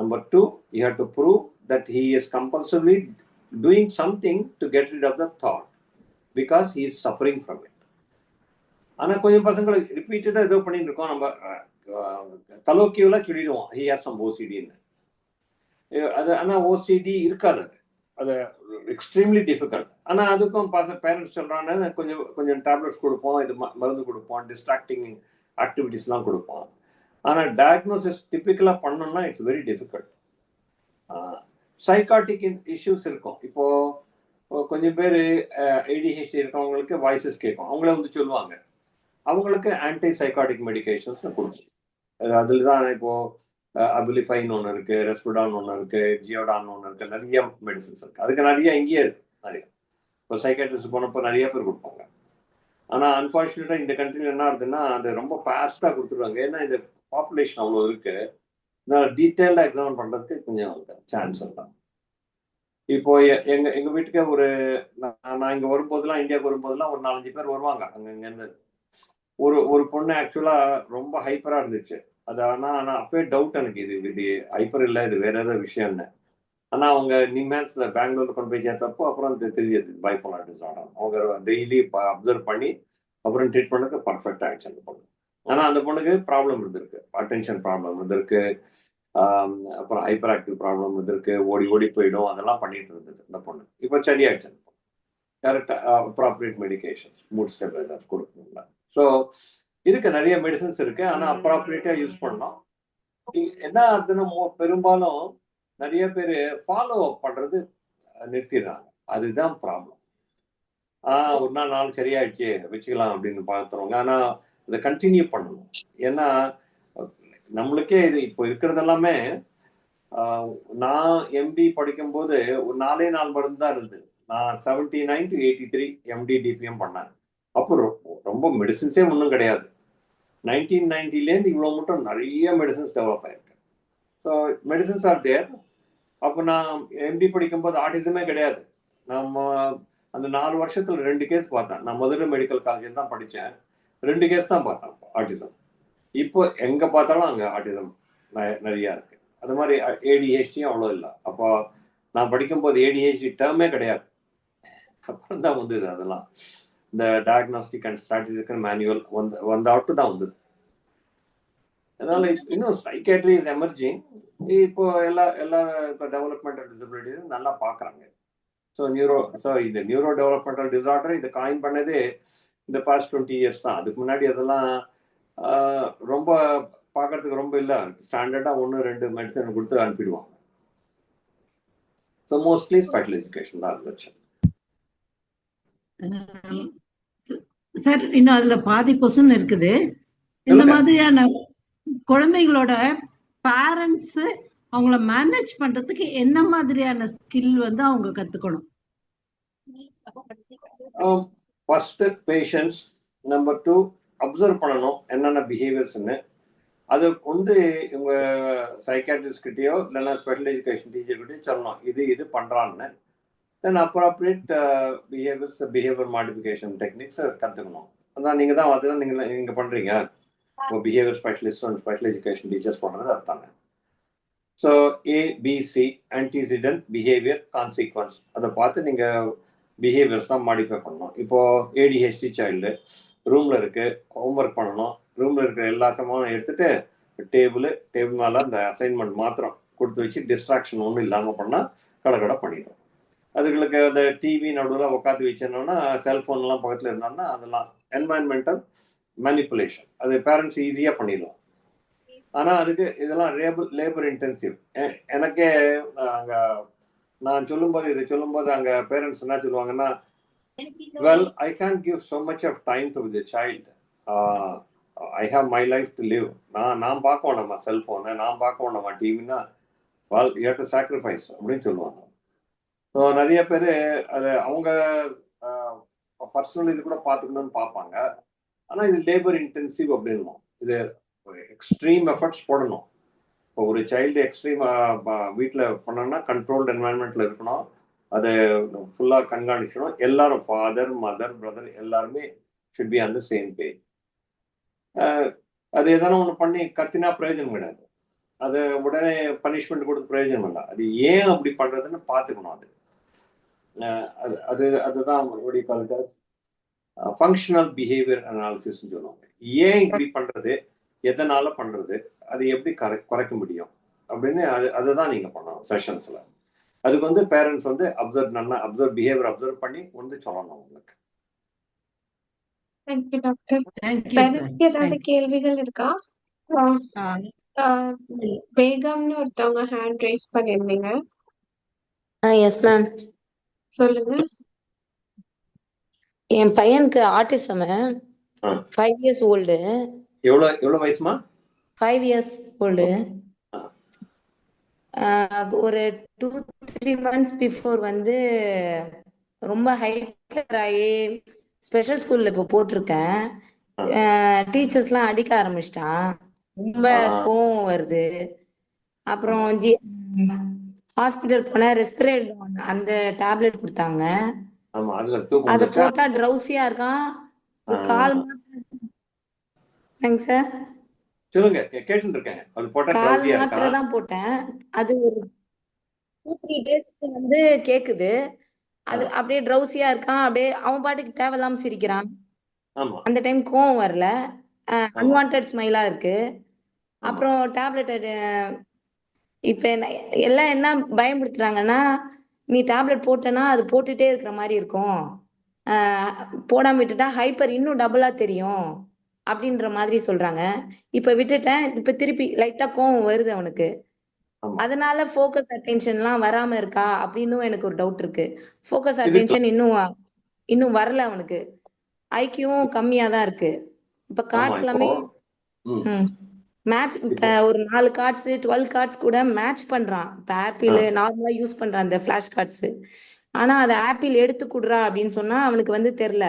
Number 2, you have to prove that he is compulsively doing something to get rid of the thought because he is suffering from it. ஆனால் கொஞ்சம் பசங்களை ரிப்பீட்டடாக ஏதோ பண்ணிட்டு இருக்கோம். நம்ம கலோக்கியெல்லாம் சொல்லிடுவோம் he has some OCDன்னு. அது ஆனால் ஓசிடி இருக்காது. அது எக்ஸ்ட்ரீம்லி டிஃபிகல்ட். ஆனால் அதுக்கும் பேரண்ட்ஸ் சொல்கிறாங்க கொஞ்சம் டேப்லெட்ஸ் கொடுப்போம், இது மருந்து கொடுப்போம், டிஸ்ட்ராக்டிங் ஆக்டிவிட்டீஸ்லாம் கொடுப்போம். ஆனால் டயக்னோசிஸ் டிப்பிக்கலாக பண்ணணும்னா it's very difficult. Psychotic issues இருக்கும். இப்போது கொஞ்சம் பேர் ஏடிஹெச்டி இருக்கவங்களுக்கு வாய்ஸஸ் கேட்கும், அவங்களே வந்து சொல்லுவாங்க. அவங்களுக்கு ஆன்டி சைக்காட்டிக் மெடிகேஷன்ஸ் கொடுக்கும். அதில் தான் இப்போது அபிலிஃபைன் ஒன்று இருக்குது, ரெஸ்பிடான் ஒன்று இருக்குது, ஜியோடான் ஒன்று இருக்குது, நிறைய மெடிசன்ஸ் இருக்குது. அதுக்கு நிறைய இங்கேயே இருக்குது நிறைய. இப்போ சைக்காட்ரிஸ்ட் போனப்போ நிறைய பேர் கொடுப்பாங்க. ஆனால் அன்ஃபார்ச்சுனேட்டாக இந்த கண்ட்ரியில் என்ன ஆகுதுன்னா அது ரொம்ப ஃபாஸ்ட்டாக கொடுத்துருவாங்க. ஏன்னா இந்த பாப்புலேஷன் அவ்வளோ இருக்குது. நான் டீட்டெயிலாக எக்ஸாமின் பண்ணுறதுக்கு கொஞ்சம் சான்ஸ் இல்லை. இப்போ எங்கள் வீட்டுக்கு ஒரு நான் இங்கே வரும்போதெல்லாம், இந்தியாவுக்கு வரும்போதெல்லாம் ஒரு 4-5 பேர் வருவாங்க அங்கங்கேருந்து. ஒரு பொண்ணு ஆக்சுவலாக ரொம்ப ஹைப்பராக இருந்துச்சு. அது ஆனால் அப்பவே டவுட் எனக்கு, இது ஹைப்பர் இல்லை, இது வேற ஏதாவது விஷயம்னு. ஆனால் அவங்க நிம்ஹான்ஸில் பெங்களூரில் கொண்டு போய் சேர்த்தப்போ அப்புறம் தெரிஞ்சது பைபோலார் டிஸார்டர். அவங்க டெய்லி அப்சர்வ் பண்ணி அப்புறம் ட்ரீட் பண்ணதுக்கு பர்ஃபெக்ட் ஆகிடுச்சு அந்த பொண்ணு. ஆனால் அந்த பொண்ணுக்கு ப்ராப்ளம் இருந்திருக்கு, அட்டென்ஷன் ப்ராப்ளம் இருந்திருக்கு, அப்புறம் ஹைப்பர் ஆக்டிவ் ப்ராப்ளம் இருந்திருக்கு, ஓடி போயிடும், அதெல்லாம் பண்ணிட்டு இருந்தது அந்த பொண்ணு. இப்போ சரியாயிடுச்சு அந்த பொண்ணு. கரெக்டாக அப்ராப்ரியேட் மெடிகேஷன்ஸ், மூட் ஸ்டெபிலைசர்ஸ் கொடுக்கணுங்களா. ஸோ இதுக்கு நிறைய மெடிசன்ஸ் இருக்கு, ஆனால் அப்ராப்ரியேட்டாக யூஸ் பண்ணோம். என்ன ஆகுதுன்னா பெரும்பாலும் நிறைய பேர் ஃபாலோ அப் பண்ணுறது நிறுத்திடுறாங்க. அதுதான் ப்ராப்ளம். ஒரு நாள் சரியாயிடுச்சு வச்சுக்கலாம் அப்படின்னு பார்த்துருவாங்க. ஆனால் அதை கண்டினியூ பண்ணணும். ஏன்னா நம்மளுக்கே இது இப்போ இருக்கிறது எல்லாமே, நான் எம்டி படிக்கும்போது ஒரு 4 மருந்து தான் இருந்தது. நான் 79 to 83 எம்டி டிபிஎம் பண்ணேன். அப்போ ரொம்ப மெடிசின்ஸே ஒன்றும் கிடையாது. 1990லேருந்து இவ்வளோ மட்டும் நிறைய மெடிசன்ஸ் டெவலப் ஆயிருக்கு. So medicines are there. அப்போ நான் எம்டி படிக்கும்போது ஆட்டிசமே கிடையாது. நம்ம அந்த 4 வருஷத்தில் 2 கேஸ் பார்த்தேன். நான் மதுரை மெடிக்கல் காலேஜில் தான் படித்தேன். 2 கேஸ் தான் பார்த்தேன் ஆட்டிசம். இப்போ எங்கே பார்த்தாலும் அங்கே ஆட்டிசம் நிறையா இருக்குது. அது மாதிரி ஏடிஹெச்டியும் அவ்வளோ இல்லை. அப்போ நான் படிக்கும்போது ஏடிஹெச்டி டேர்மே கிடையாது. அப்புறம் தான் வந்தது அதெல்லாம். இந்த டயக்னாஸ்டிக் அண்ட் ஸ்ட்ராட்டஜிக்கல் மேனுவல் வந்தாட்டு தான் வந்தது. அதனால இன்னும் சைக்காட்ரி இஸ் எமர்ஜிங். இப்போ எல்லா இப்போ டெவலப்மெண்டல் டிசபிலிட்டிஸும் நல்லா பார்க்குறாங்க. ஸோ இந்த நியூரோ டெவலப்மெண்டல் டிசார்டர் இதை காயின் பண்ணதே இந்த பாஸ்ட் 20 இயர்ஸ் தான். அதுக்கு முன்னாடி அதெல்லாம் ரொம்ப பார்க்கறதுக்கு ரொம்ப இல்லை, ஸ்டாண்டர்டாக 1-2 மெடிசன் கொடுத்து அனுப்பிடுவாங்க. ஸோ மோஸ்ட்லி ஸ்பெஷல் எஜுகேஷன் தான் இருந்துச்சு. சார், இன்னும் அதுல பாதி கொஸ்டின் இருக்குது. இந்த மாதிரியான குழந்தைகளோட பேரண்ட்ஸ் அவங்கள மேனேஜ் பண்றதுக்கு என்ன மாதிரியான ஸ்கில் வந்து அவங்க கத்துக்கணும்? First patience. நம்பர் 2 அப்சர்வ் பண்ணணும் என்னென்ன பிஹேவியர்ஸ்ன்னு. அது வந்து இவங்க சைக்காட்ரிஸ்ட்கிட்டயோ இல்லைன்னா ஸ்பெஷல் எஜுகேஷன் டீச்சர்கிட்டயோ சொல்லணும், இது பண்ணுறான்னு. தென் அப்ராப்ரியேட் பிஹேவியர் மாடிஃபிகேஷன் டெக்னிக்ஸ் கற்றுக்கணும். அதான் நீங்கள் தான் அதுதான் நீங்கள் பண்ணுறீங்க. இப்போ behaviour specialist and special education teachers பண்ணுறது அதுதாங்க. So ABC antecedent behaviour consequence அதை பார்த்து நீங்கள் பிஹேவியர்ஸ் தான் மாடிஃபை பண்ணணும். இப்போது ஏடிஹெச்டி சைல்டு ரூமில் இருக்குது, ஹோம்ஒர்க் பண்ணணும். ரூமில் இருக்கிற எல்லா சாமானும் எடுத்துகிட்டு டேபிள் மேலே அந்த அசைன்மெண்ட் மாத்திரம் கொடுத்து வச்சு டிஸ்ட்ராக்ஷன் ஒன்றும் இல்லாமல் பண்ணால் கடை பண்ணிடும். அதுகளுக்கு அந்த டிவி நடுவில் உட்காந்து வச்சிருந்தோம்னா செல்ஃபோன்லாம் பக்கத்தில் இருந்தாங்கன்னா அதெல்லாம் என்வாயன்மெண்டல் மேனிப்புலேஷன், அது பேரண்ட்ஸ் ஈஸியாக பண்ணிடலாம். ஆனால் அதுக்கு இதெல்லாம் லேபர் இன்டென்சிவ். எனக்கே அங்கே நான் சொல்லும்போது அங்கே பேரண்ட்ஸ் என்ன சொல்லுவாங்கன்னா, well I can give so much of time to the child, I have my life to live. நான் பார்க்கணும் நம்ம செல்ஃபோனை, நான் பார்க்கணும் நம்ம டிவின்னா, well you have to sacrifice அப்படின்னு சொல்லுவாங்க. ஸோ நிறைய பேர் அது அவங்க பர்சனல் இது கூட பார்த்துக்கணும்னு பார்ப்பாங்க. ஆனால் இது லேபர் இன்டென்சிவ் அப்படின்னும், இது எக்ஸ்ட்ரீம் எஃபர்ட்ஸ் போடணும். இப்போ ஒரு சைல்டு எக்ஸ்ட்ரீம் வீட்டில் பண்ணோன்னா கண்ட்ரோல்டு என்வாயன்மெண்ட்டில் இருக்கணும், அதை ஃபுல்லாக கண்காணிக்கணும். எல்லாரும் ஃபாதர் மதர் பிரதர் எல்லாருமே should be on the same page. அது எதனா ஒன்று பண்ணி கத்தினா பிரயோஜனம் கிடையாது, அது உடனே பனிஷ்மெண்ட் கொடுத்து பிரயோஜனம் இல்லை. அது ஏன் அப்படி பண்ணுறதுன்னு பார்த்துக்கணும். அதுதான் ஃபங்க்ஷனல் பிஹேவியர் அனாலிசிஸ்ன்னு சொல்லுவாங்க. ஏன் இப்படி பண்ணுறது, எதனால் பண்ணுறது, அது எப்படி குறைக்க முடியும் அப்படின்னு அதுதான் நீங்கள் பண்ணணும் செஷன்ஸில். அதுக்கு வந்து பேரண்ட்ஸ் வந்து பிஹேவியர் அப்சர்வ் பண்ணி சொல்லணும் உங்களுக்கு. Thank you doctor. ஏதாவது கேள்விகள் இருக்கா? வேகம்னு ஒருத்தவங்க ஹேண்ட் ரைஸ் பண்ணிருந்தீங்க. Yes ma'am. சொல்லுங்க. என் பையனுக்கு ஆட்டிசம், 5 years ஓல்டு. எவ்வளவு வயசுமா? 5 years ஓல்டு. ஒரு 2-3 months பிஃபோர் வந்து ரொம்ப ஹைப்பர் ஆகி ஸ்பெஷல் ஸ்கூல்ல இப்போ போட்டிருக்கேன். டீச்சர்ஸ்லாம் அடிக்க ஆரம்பிச்சிட்டான், ரொம்ப கோவம் வருது. அப்புறம் ஹாஸ்பிட்டல் போன ரெஸ்பிரேட்டர் அந்த டேப்லெட் கொடுத்தாங்க, அத போட்டா ட்ரௌசியா இருக்கான். ஒரு கால் மாத்திரம் சார் சொல்லுங்க கேட்டு இருக்கேன். அது போட்டா கால் மாத்திரை தான் போட்டேன், அது ஒரு 2-3 days வந்து கேக்குது. அது அப்படியே ட்ரௌசியா இருக்கான், அப்படியே அவன் பாட்டுக்கு தேவையில்லாம சிரிக்கிறான். அந்த டைம் கோவம் வரல, அன்வான்ட் ஸ்மைலா இருக்கு. அப்புறம் டேப்லெட் இப்ப எல்லாம் என்ன பயன்படுத்துறாங்கன்னா, நீ டேப்லெட் போட்டனா அது போட்டுட்டே இருக்கிற மாதிரி இருக்கும், போடாம விட்டுட்டா ஹைப்பர் இன்னும் டபுளா தெரியும் அப்படின்ற மாதிரி சொல்றாங்க. இப்ப விட்டுட்டேன், இப்ப திருப்பி லைட்டா கோவம் வருது அவனுக்கு. அதனால ஃபோக்கஸ் அட்டென்ஷன்லாம் வராம இருக்கா அப்படின்னு எனக்கு ஒரு டவுட் இருக்கு. ஃபோக்கஸ் அட்டென்ஷன் இன்னும் வரல அவனுக்கு, ஐக்கியூவும் கம்மியா தான் இருக்கு. இப்ப கார்ட்ஸ் எல்லாமே மேட்ச், இப்ப ஒரு 4 கார்ட்ஸ் 12 கார்ட்ஸ் கூட மேட்ச் பண்றான். இப்ப ஆப்பிள் நார்மலா யூஸ் பண்றான் அந்த ஃபிளாஷ் கார்ட்ஸ். ஆனா அது ஆப்பிள் எடுத்து குடுறா அப்படின்னு சொன்னா அவனுக்கு வந்து தெரியல,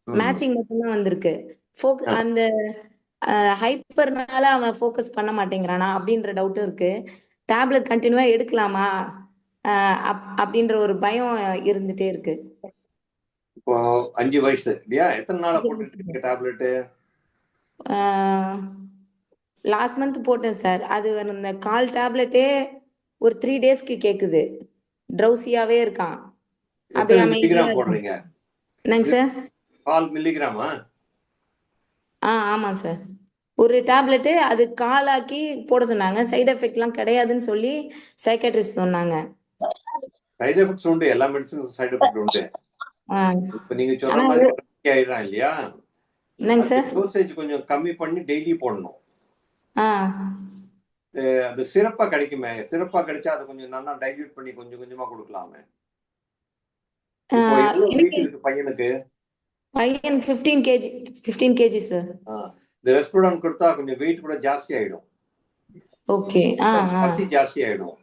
மேட்சிங் மட்டும்தான் வந்திருக்கு. அந்த ஹைப்பர்னால அவன் ஃபோக்கஸ் பண்ண மாட்டேங்கிறானா அப்படின்ற டவுட்டும் இருக்கு. டேப்லெட் கண்டினியூவா எடுக்கலாமா அப்படின்ற ஒரு பயம் இருந்துட்டே இருக்கு. இப்போ 5 வயசு இல்லையா? எத்தனை நாளா போட்டுட்டு டேப்லெட்? லாஸ்ட் மந்த் போட்டேன் சார். அது இந்த கால் டேப்லெட்டே ஒரு 3 daysக்கு கேக்குது, ட்ரௌசியாவே இருக்கான். அப்படியே அமைதியா போடுறீங்க? என்னங்க சார்? கால் மில்லிகிராமா? ஆமா சார். ஒரு டேப்லெட் அது காலாக்கி போட சொன்னாங்க, சைடு எஃபெக்ட்லாம் கிடையாதுன்னு சொல்லி சைக்காட்ரிஸ்ட் சொன்னாங்க. சைடு எஃபெக்ட்ஸ் உண்டு, எல்லா மெடிசனும் சைடு எஃபெக்ட் உண்டு. இப்போ நீங்க சொல்ற மாதிரி ஆயிடும் இல்லையா? என்னங்க சார்? டோசேஜ் கொஞ்சம் கம்மி பண்ணி டெய்லி போடணும். அது சிறப்பா கிடைக்குமே, சிறப்பா கிடைச்சா அது கொஞ்சம் நல்லா டைல்யூட் பண்ணி கொஞ்சம் கொஞ்சமா கொடுக்கலாமே. பையனுக்கு 15 kg சார். இந்த ரெஸ்பிரான் கொடுத்தா கொஞ்சம் வெயிட் கூட ஜாஸ்தி ஆயிடும். ஓகே. பசி ஜாஸ்தி ஆயிடும்.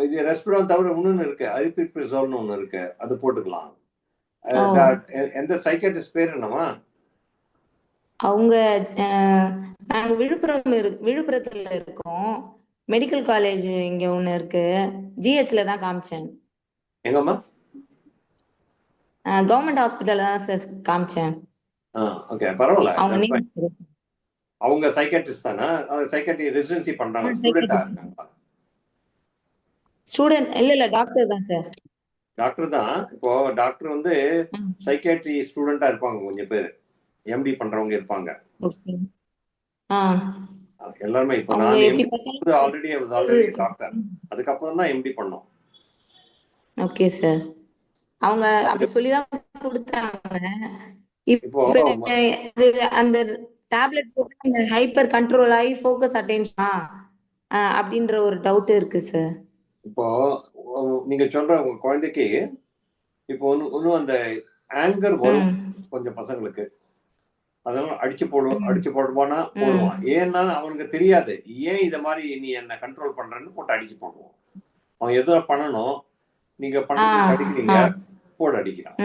இது ரெஸ்பிரான் தவிர இன்னொன்னு இருக்கு, அரிபிப்ரிசோல்னு ஒண்ணு இருக்கு, அது போட்டுக்கலாம். எந்த சைக்காட்ரிஸ்ட் பேர் என்னமா? அவங்க நாங்க விழுப்புரத்துல இருக்கோம். மெடிக்கல் காலேஜ் இங்க ஒண்ணு இருக்கு, ஜிஹெச்ல தான் காமிச்சேன். எங்கம்மா? கவர்மெண்ட் ஹாஸ்பிட்டல்ல தான் சார் காமிச்சேன். ஓகே, பரவாயில்ல. அவங்க That's நேம் fine. அவங்க சைக்காட்ரிஸ்ட் தானே? சைக்காட்ரி ரெசிடென்சி பண்றாங்க. ஸ்டூடெண்டா இருக்காங்க? ஸ்டூடெண்ட் இல்ல டாக்டர் தான் சார். டாக்டர் தான். இப்போ டாக்டர் வந்து சைக்காட்ரி ஸ்டூடெண்டா இருப்பாங்க கொஞ்சம் பேர், எம்டி பண்றவங்க இருப்பாங்க. ஓகே. எல்லாருமே இப்போ அவங்க நான் எப்படி எம்டி ஆல்ரெடி டாக்டர், அதுக்கப்புறம் தான் எம்டி பண்ணோம். Okay sir. அவங்க அப்படி சொல்லிதான் கொடுத்தாங்க. இப்போ அந்த டேப்லெட் போட்டு அந்த ஹைப்பர் கண்ட்ரோல் ஆகி ஃபோக்கஸ் அட்டென்ஷன் அப்படின்ற ஒரு டவுட் இருக்கு சார். இப்போ நீங்க சொல்ற உங்க குழந்தைக்கு இப்போ ஒன்னும் அந்த ஆங்கர் வரும் கொஞ்சம் பசங்களுக்கு, அதனால அடிச்சு போடுவானா போடுவான். ஏன்னா அவனுக்கு தெரியாது ஏன் இத மாதிரி நீ என்ன கண்ட்ரோல் பண்றன்னு போட்டு அடிச்சு போடுவான். அவன் எதோ பண்ணணும், நீங்க பண்றதுக்கு அடிக்கிறீங்க, போட்டு அடிக்கிறான்.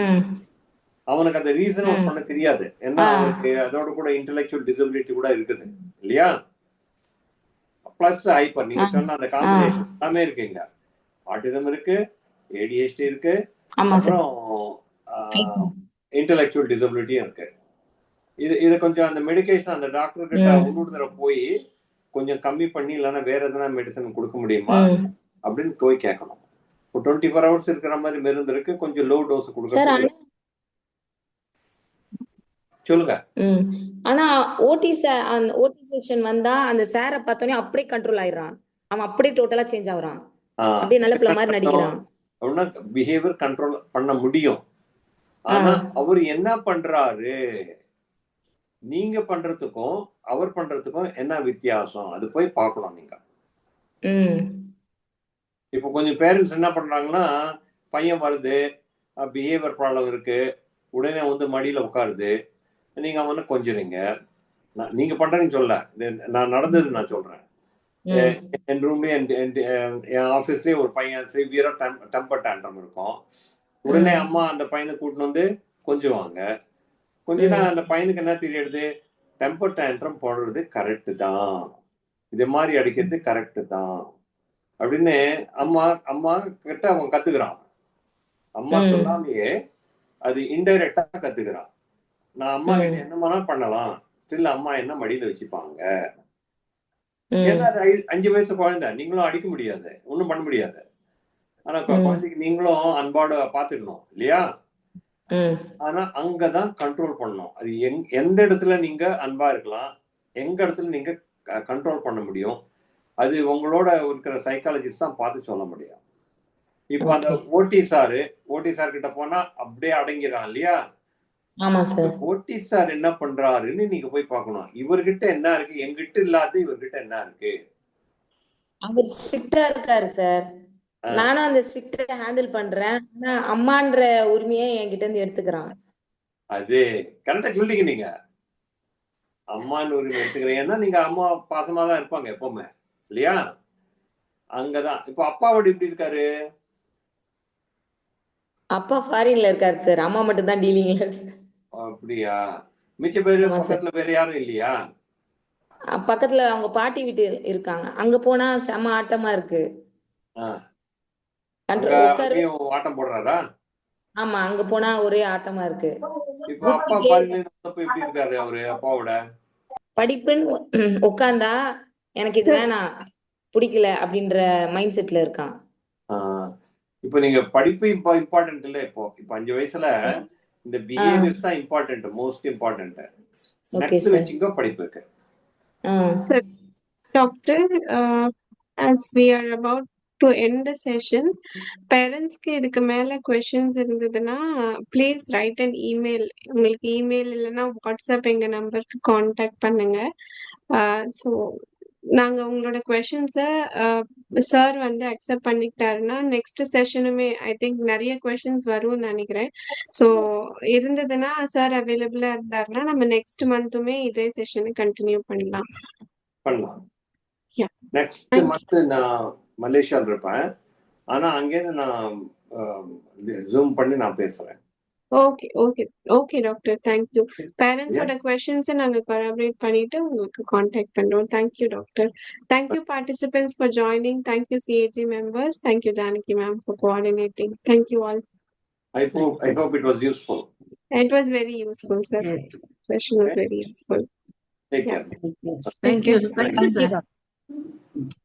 அவனுக்கு அந்த ரீசன் பண்ண தெரியாது. ஏன்னா அவனுக்கு அதோட கூட இன்டெலெக்சுவல் டிசபிலிட்டி கூட இருக்குது இல்லையா? பிளஸ் ஹைப்பர், நீங்க சொன்ன அந்த காம்பினேஷன் எல்லாமே இருக்குங்க. ஆட்டிசம் இருக்கு, ADHD இருக்கு, அப்புறம் இன்டெலெக்சுவல் டிசபிலிட்டியும் இருக்கு. இது கொஞ்சம் அந்த மெடிகேஷன் அந்த டாக்டர் கிட்ட இன்னொரு தடவை போய் கொஞ்சம் கம்மி பண்ணி, இல்லைன்னா வேற எதனா மெடிசன் கொடுக்க முடியுமா அப்படின்னு போய் கேட்கணும். இப்போ 24 hours இருக்கிற மாதிரி மருந்து இருக்கு, கொஞ்சம் லோ டோஸ் கொடுக்க சொல்லுங்க. ஆனா ஓடி செக்ஷன் வந்தா அந்த சாரை பார்த்தோன்னே அப்படியே கண்ட்ரோல் ஆயிடுறான். அவன் அப்படியே டோட்டலா சேஞ்ச் ஆகுறான். அப்படியே நல்ல பிள்ளை மாதிரி நடிக்கிறான். பிஹேவியர் கண்ட்ரோல் பண்ண முடியும். ஆனா அவர் என்ன பண்றாரு, நீங்க பண்றதுக்கும் அவர் பண்றதுக்கும் என்ன வித்தியாசம், அது போய் பார்க்கணும் நீங்க. இப்போ கொஞ்சம் பேரண்ட்ஸ் என்ன பண்றாங்கன்னா, பையன் வருது, பிஹேவியர் ப்ராப்ளம் இருக்கு, உடனே வந்து மடியில உட்காருது, நீங்க அவனை கொஞ்சுறீங்க. நீங்க பண்றீங்கன்னு சொல்ல, நான் நடந்தது நான் சொல்றேன். என் ரூம்லயே என் ஆஃபீஸ்லயே ஒரு பையன் சிவியரா டெம்பர் டேண்ட்ரம் இருக்கும். உடனே அம்மா அந்த பையனை கூட்டின்னு வந்து கொஞ்சுவாங்க. கொஞ்சம் அந்த பையனுக்கு என்ன தெரியுது, டெம்பர் டேண்ட்ரம் போடுறது கரெக்டு தான், இது மாதிரி அடிக்கிறது கரெக்டு தான் அப்படின்னு அம்மா கிட்ட அவன் கத்துக்கிறான். அம்மா சொல்லாமையே அது இன்டைரக்டா கத்துக்கிறான். நான் அம்மா கிட்ட என்ன வேணா பண்ணலாம், ஸ்டில் அம்மா என்ன மடியில வச்சுப்பாங்க. ஏன்னா 5 வயசு குழந்தை, நீங்களும் அடிக்க முடியாது, ஒன்றும் பண்ண முடியாது. ஆனா குழந்தைக்கு நீங்களும் அன்பாட பாத்துக்கணும் இல்லையா? ஆனா அங்கதான் கண்ட்ரோல் பண்ணணும். அது எந்த இடத்துல நீங்க அன்பா இருக்கலாம், எங்க இடத்துல நீங்க கண்ட்ரோல் பண்ண முடியும், அது உங்களோட இருக்கிற சைக்காலஜிஸ்ட் தான் பார்த்து சொல்ல முடியும். இப்போ அந்த ஓடி சார் கிட்ட போனா அப்படியே அடங்கிறான் இல்லையா? ஓடி சார் என்ன பண்றாருன்னு நீங்க போய் பார்க்கணும். இவர்கிட்ட என்ன இருக்கு, எங்கிட்ட இல்லாத இவர்கிட்ட என்ன இருக்கு. அவர் ஸ்ட்ரிக்டா இருக்காரு சார். நானும் அந்த ஸ்ட்ரிக்ட ஹேண்டில் பண்றேன். ஆனா அம்மான்ற உரிமையை என்கிட்ட இருந்து எடுத்துக்கிறாங்க. அது கரெக்டா சொல்லிங்க. நீங்க அம்மான்னு உரிமை எடுத்துக்கிறீங்கன்னா நீங்க அம்மா பாசமா தான் இருப்பாங்க எப்பவுமே இல்லையா? அங்கதான். இப்போ அப்பாவோட எப்படி இருக்காரு? அப்பா ஃபாரின்ல இருக்காரு சார். அம்மா மட்டும் தான் டீலிங்ல இருக்கு. அப்படியா? மிச்ச பேரு பக்கத்துல வேற யாரும் இல்லையா? பக்கத்துல அவங்க பாட்டி வீட்டு இருக்காங்க. அங்க போனா செம ஆட்டமா இருக்கு. ஆட்டம் போடுறாரா? ஆமா, அங்க போனா ஒரே ஆட்டமா இருக்கு. இப்போ அப்பா ஃபாரின்ல எப்படி இருக்காரு அவரு? அப்பாவோட படிப்புன்னு உட்கார்ந்தா எனக்கு இது வேணாம், பிடிக்கல அப்படின்ற மைண்ட் செட்ல இருக்கான். இப்போ நீங்க படிப்பு இம்பார்ட்டன்ட் இல்ல. இப்போ 5 வயசுல இந்த பிஹேவியர்ஸ் தான் இம்பார்ட்டன்ட், மோஸ்ட் இம்பார்ட்டன்ட். நெக்ஸ்ட் வெச்சிங்க படிப்புக்கு. Doctor, as we are about to end the session, பேரண்ட்ஸ்க்கு இதுக்கு மேல questions இருந்ததுன்னா ப்ளீஸ் ரைட் அன் இமெயில். உங்களுக்கு இமெயில் இல்லைன்னா வாட்ஸ்அப் எங்க நம்பருக்கு காண்டாக்ட் பண்ணுங்க. ஸோ நாங்க உங்களோட கொஷின்ஸை சார் வந்து அக்செப்ட் பண்ணிக்கிட்டாருன்னா நெக்ஸ்ட் செஷனுமே ஐ திங்க் நிறைய கொஷின்ஸ் வரும்னு நினைக்கிறேன். ஸோ இருந்ததுன்னா சார் அவைலபிளா இருந்தாருன்னா நம்ம நெக்ஸ்ட் மந்த்துமே இதே செஷனை கண்டினியூ பண்ணலாம். நெக்ஸ்ட் மந்த் நான் மலேசியாவில் இருப்பேன். ஆனா அங்கேருந்து நான் ஜூம் பண்ணி நான் பேசுறேன். Okay doctor. Thank you. பேரண்ட்ஸோட கொஸ்டின்ஸை நாங்க கொலாபரேட் பண்ணிட்டு உங்களுக்கு காண்டாக்ட் பண்றோம். Thank you doctor. Thank you participants for joining. Thank you CAG members. Thank you Janaki ma'am for coordinating. Thank you all. I hope it was useful. It was very useful, sir. Yes. Session was very useful. Take Yeah. care. Thank you. Thank you, Thank you, sir. doctor.